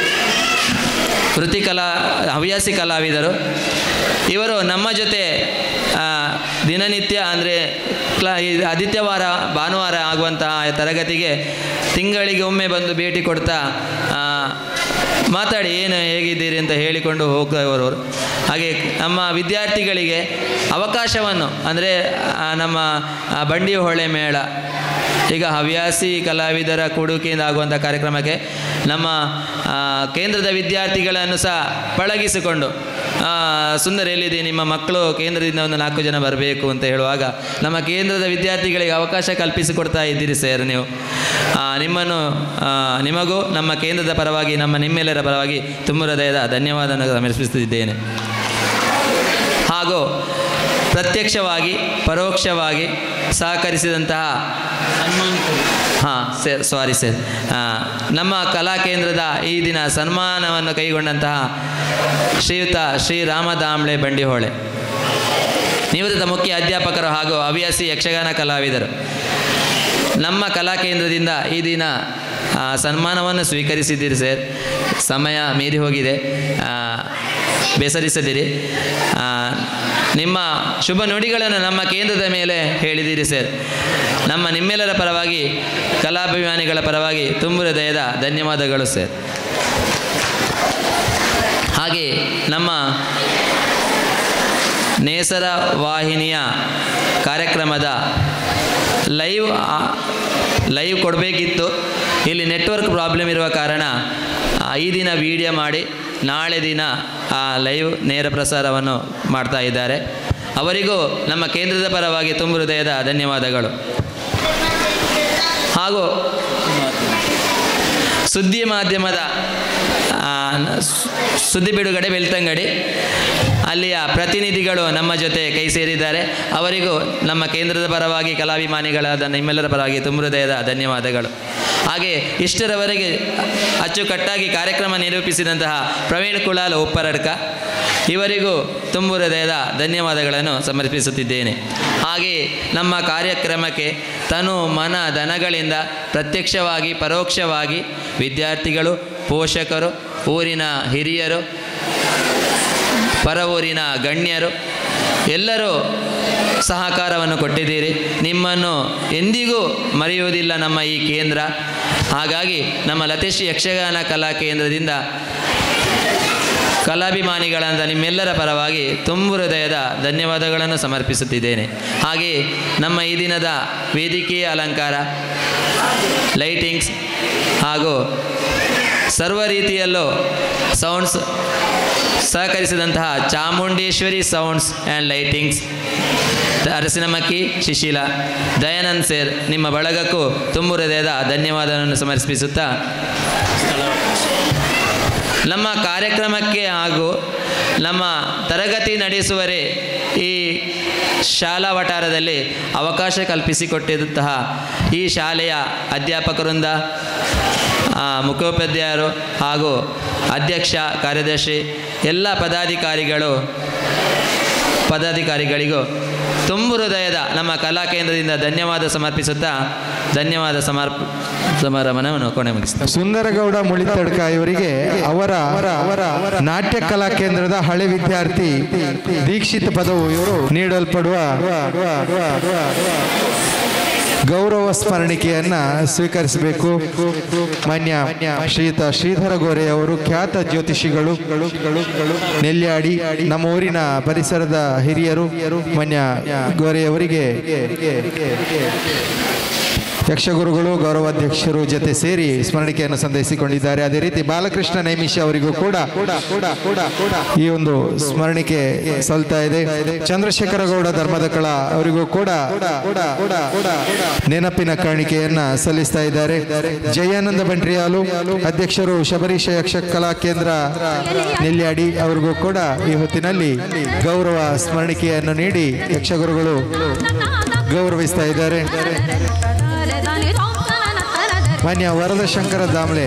ಹವ್ಯಾಸಿ ಕಲಾವಿದರು. ಇವರು ನಮ್ಮ ಜೊತೆ ದಿನನಿತ್ಯ ಅಂದರೆ ಆದಿತ್ಯವಾರ ಭಾನುವಾರ ಆಗುವಂತಹ ತರಗತಿಗೆ ತಿಂಗಳಿಗೆ ಒಮ್ಮೆ ಬಂದು ಭೇಟಿ ಕೊಡ್ತಾ ಮಾತಾಡಿ ಏನು ಹೇಗಿದ್ದೀರಿ ಅಂತ ಹೇಳಿಕೊಂಡು ಹೋಗುವವರು. ಹಾಗೆ ನಮ್ಮ ವಿದ್ಯಾರ್ಥಿಗಳಿಗೆ ಅವಕಾಶವನ್ನು ಅಂದರೆ ನಮ್ಮ ಬಂಡಿ ಹೊಳೆ ಮೇಳ ಈಗ ಹವ್ಯಾಸಿ ಕಲಾವಿದರ ಕೊಡುಗೆಯಿಂದ ಆಗುವಂಥ ಕಾರ್ಯಕ್ರಮಕ್ಕೆ ನಮ್ಮ ಕೇಂದ್ರದ ವಿದ್ಯಾರ್ಥಿಗಳನ್ನು ಸಹ ಪಳಗಿಸಿಕೊಂಡು ಸುಂದರ ಎಲ್ಲಿದೆ ನಿಮ್ಮ ಮಕ್ಕಳು ಕೇಂದ್ರದಿಂದ ಒಂದು 4 ಜನ ಬರಬೇಕು ಅಂತ ಹೇಳುವಾಗ ನಮ್ಮ ಕೇಂದ್ರದ ವಿದ್ಯಾರ್ಥಿಗಳಿಗೆ ಅವಕಾಶ ಕಲ್ಪಿಸಿಕೊಡ್ತಾ ಇದ್ದೀರಿ ಸರ್. ನೀವು ನಿಮಗೂ ನಮ್ಮ ಕೇಂದ್ರದ ಪರವಾಗಿ ನಿಮ್ಮೆಲ್ಲರ ಪರವಾಗಿ ತುಂಬ ಹೃದಯದ ಧನ್ಯವಾದವನ್ನು ಸಮರ್ಪಿಸುತ್ತಿದ್ದೇನೆ. ಹಾಗೂ ಪ್ರತ್ಯಕ್ಷವಾಗಿ ಪರೋಕ್ಷವಾಗಿ ಸಹಕರಿಸಿದಂತಹ ನಮ್ಮ ಕಲಾ ಕೇಂದ್ರದ ಈ ದಿನ ಸನ್ಮಾನವನ್ನು ಕೈಗೊಂಡಂತಹ ಶ್ರೀಯುತ ಶ್ರೀ ರಾಮದಾಂಬಳೆ ಬಂಡಿಹೊಳೆ ನಿವೃತ್ತ ಮುಖ್ಯ ಅಧ್ಯಾಪಕರು ಹಾಗೂ ಹವ್ಯಾಸಿ ಯಕ್ಷಗಾನ ಕಲಾವಿದರು ನಮ್ಮ ಕಲಾ ಕೇಂದ್ರದಿಂದ ಈ ದಿನ ಸನ್ಮಾನವನ್ನು ಸ್ವೀಕರಿಸಿದ್ದೀರಿ ಸರ್. ಸಮಯ ಮೀರಿ ಹೋಗಿದೆ, ಬೇಸರಿಸದಿರಿ. ನಿಮ್ಮ ಶುಭ ನುಡಿಗಳನ್ನು ನಮ್ಮ ಕೇಂದ್ರದ ಮೇಲೆ ಹೇಳಿದ್ದೀರಿ ಸರ್. ನಿಮ್ಮೆಲ್ಲರ ಪರವಾಗಿ ಕಲಾಭಿಮಾನಿಗಳ ಪರವಾಗಿ ತುಂಬ ಹೃದಯದ ಧನ್ಯವಾದಗಳು ಸರ್. ಹಾಗೆ ನಮ್ಮ ನೇಸರ ವಾಹಿನಿಯ ಕಾರ್ಯಕ್ರಮದ ಲೈವ್ ಕೊಡಬೇಕಿತ್ತು. ಇಲ್ಲಿ ನೆಟ್ವರ್ಕ್ ಪ್ರಾಬ್ಲಮ್ ಇರುವ ಕಾರಣ ಈ ದಿನ ವಿಡಿಯೋ ಮಾಡಿ ನಾಳೆ ದಿನ ಆ ಲೈವ್ ನೇರ ಪ್ರಸಾರವನ್ನು ಮಾಡ್ತಾ ಇದ್ದಾರೆ. ಅವರಿಗೂ ನಮ್ಮ ಕೇಂದ್ರದ ಪರವಾಗಿ ತುಂಬ ಹೃದಯದ ಧನ್ಯವಾದಗಳು. ಹಾಗೂ ಸುದ್ದಿ ಮಾಧ್ಯಮದ ಸುದ್ದಿ ಬಿಡುಗಡೆ ಬೆಳ್ತಂಗಡಿ ಅಲ್ಲಿಯ ಪ್ರತಿನಿಧಿಗಳು ನಮ್ಮ ಜೊತೆ ಕೈ ಸೇರಿದ್ದಾರೆ. ಅವರಿಗೂ ನಮ್ಮ ಕೇಂದ್ರದ ಪರವಾಗಿ ಕಲಾಭಿಮಾನಿಗಳಾದ ನಿಮ್ಮೆಲ್ಲರ ಪರವಾಗಿ ತುಂಬ ಹೃದಯದ ಧನ್ಯವಾದಗಳು. ಹಾಗೆ ಇಷ್ಟರವರೆಗೆ ಅಚ್ಚುಕಟ್ಟಾಗಿ ಕಾರ್ಯಕ್ರಮ ನಿರೂಪಿಸಿದಂತಹ ಪ್ರವೀಣ್ ಕುಳಾಲ್ ಉಪ್ಪರಡ್ಕ ಇವರಿಗೂ ತುಂಬ ಹೃದಯದ ಧನ್ಯವಾದಗಳನ್ನು ಸಮರ್ಪಿಸುತ್ತಿದ್ದೇನೆ. ಹಾಗೆಯೇ ನಮ್ಮ ಕಾರ್ಯಕ್ರಮಕ್ಕೆ ತನು ಮನ ಧನಗಳಿಂದ ಪ್ರತ್ಯಕ್ಷವಾಗಿ ಪರೋಕ್ಷವಾಗಿ ವಿದ್ಯಾರ್ಥಿಗಳು, ಪೋಷಕರು, ಊರಿನ ಹಿರಿಯರು, ಪರ ಊರಿನ ಗಣ್ಯರು ಎಲ್ಲರೂ ಸಹಕಾರವನ್ನು ಕೊಟ್ಟಿದ್ದೀರಿ. ನಿಮ್ಮನ್ನು ಎಂದಿಗೂ ಮರೆಯುವುದಿಲ್ಲ ನಮ್ಮ ಈ ಕೇಂದ್ರ. ಹಾಗಾಗಿ ನಮ್ಮ ಲತೀಶ್ ಯಕ್ಷಗಾನ ಕಲಾ ಕೇಂದ್ರದಿಂದ ಕಲಾಭಿಮಾನಿಗಳಂತ ನಿಮ್ಮೆಲ್ಲರ ಪರವಾಗಿ ತುಂಬ ಹೃದಯದ ಧನ್ಯವಾದಗಳನ್ನು ಸಮರ್ಪಿಸುತ್ತಿದ್ದೇನೆ. ಹಾಗೆಯೇ ನಮ್ಮ ಈ ದಿನದ ವೇದಿಕೆಯ ಅಲಂಕಾರ, ಲೈಟಿಂಗ್ಸ್ ಹಾಗೂ ಸರ್ವ ರೀತಿಯಲ್ಲೂ ಸೌಂಡ್ಸ್ ಸಹಕರಿಸಿದಂತಹ Chamundeshwari sounds and lightings, Arasinamakki Shishila, Dayanand sir, ನಿಮ್ಮ ಬಳಗಕ್ಕೂ ತುಂಬ ಹೃದಯದ ಧನ್ಯವಾದವನ್ನು ಸಮರ್ಪಿಸುತ್ತಾ ನಮ್ಮ ಕಾರ್ಯಕ್ರಮಕ್ಕೆ ಹಾಗೂ ನಮ್ಮ ತರಗತಿ ನಡೆಸುವರೇ ಈ ಶಾಲಾ ವಠಾರದಲ್ಲಿ ಅವಕಾಶ ಕಲ್ಪಿಸಿಕೊಟ್ಟಿದ್ದಂತಹ ಈ ಶಾಲೆಯ ಅಧ್ಯಾಪಕರಿಂದ, ಮುಖ್ಯೋಪಾಧ್ಯಾಯರು ಹಾಗೂ ಅಧ್ಯಕ್ಷ, ಕಾರ್ಯದರ್ಶಿ ಎಲ್ಲ ಪದಾಧಿಕಾರಿಗಳಿಗೂ ತುಂಬು ಹೃದಯದ ನಮ್ಮ ಕಲಾ ಕೇಂದ್ರದಿಂದ ಧನ್ಯವಾದ ಸಮರ್ಪಿಸುತ್ತಾ ಧನ್ಯವಾದ ಸಮಾರಂಭವನ್ನು ಕೊನೆ ಮುಗಿಸ್ತಾರೆ. ಸುಂದರಗೌಡ ಮುಳಿತಡ್ಕ ಇವರಿಗೆ ಅವರ ನಾಟ್ಯ ಕಲಾ ಕೇಂದ್ರದ ಹಳೆ ವಿದ್ಯಾರ್ಥಿ ದೀಕ್ಷಿತ್ ಪದವು ಇವರು ನೀಡಲ್ಪಡುವ ಗೌರವ ಸ್ಮರಣಿಕೆಯನ್ನ ಸ್ವೀಕರಿಸಬೇಕು. ಮಾನ್ಯ ಶ್ರೀಯುತ ಶ್ರೀಧರ ಗೋರೆ ಅವರು ಖ್ಯಾತ ಜ್ಯೋತಿಷಿಗಳು, ನೆಲ್ಯಾಡಿ, ನಮ್ಮ ಊರಿನ ಪರಿಸರದ ಹಿರಿಯರು. ಮಾನ್ಯ ಗೋರೆಯವರಿಗೆ ಯಕ್ಷಗುರುಗಳು, ಗೌರವಾಧ್ಯಕ್ಷರು ಜೊತೆ ಸೇರಿ ಸ್ಮರಣಿಕೆಯನ್ನು ಸಂದೇಹಿಸಿಕೊಂಡಿದ್ದಾರೆ. ಅದೇ ರೀತಿ ಬಾಲಕೃಷ್ಣ ನೈಮಿಷ ಅವರಿಗೂ ಕೂಡ ಈ ಒಂದು ಸ್ಮರಣಿಕೆ ಸಲ್ತಾ ಇದೆ. ಚಂದ್ರಶೇಖರ ಗೌಡ ಧರ್ಮದಕಳ ಅವರಿಗೂ ಕೂಡ ನೆನಪಿನ ಕಾಣಿಕೆಯನ್ನ ಸಲ್ಲಿಸ್ತಾ ಇದ್ದಾರೆ. ಜಯಾನಂದ ಬಂಟ್ರಿಯಾಲು ಅಧ್ಯಕ್ಷರು ಶಬರೀಶ ಯಕ್ಷಕಲಾ ಕೇಂದ್ರ ನೆಲ್ಯಾಡಿ ಅವರಿಗೂ ಕೂಡ ಈ ಹೊತ್ತಿನಲ್ಲಿ ಗೌರವ ಸ್ಮರಣಿಕೆಯನ್ನು ನೀಡಿ ಯಕ್ಷಗುರುಗಳು ಗೌರವಿಸ್ತಾ ಇದ್ದಾರೆ. ಮಾನ್ಯ ವರದಶಂಕರ ದಾಮ್ಲೆ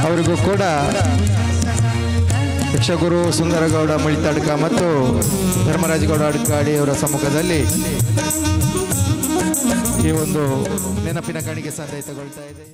ಅವರಿಗೂ ಕೂಡ ಯಕ್ಷಗುರು ಸುಂದರಗೌಡ ಮುಳಿತಡ್ಕ ಮತ್ತು ಧರ್ಮರಾಜಗೌಡ ಅಡ್ಕಾಡಿ ಅವರ ಸಮ್ಮುಖದಲ್ಲಿ ಈ ಒಂದು ನೆನಪಿನ ಕಾಣಿಕೆ ಸಂದೇಹ ತಗೊಳ್ತಾ ಇದೆ.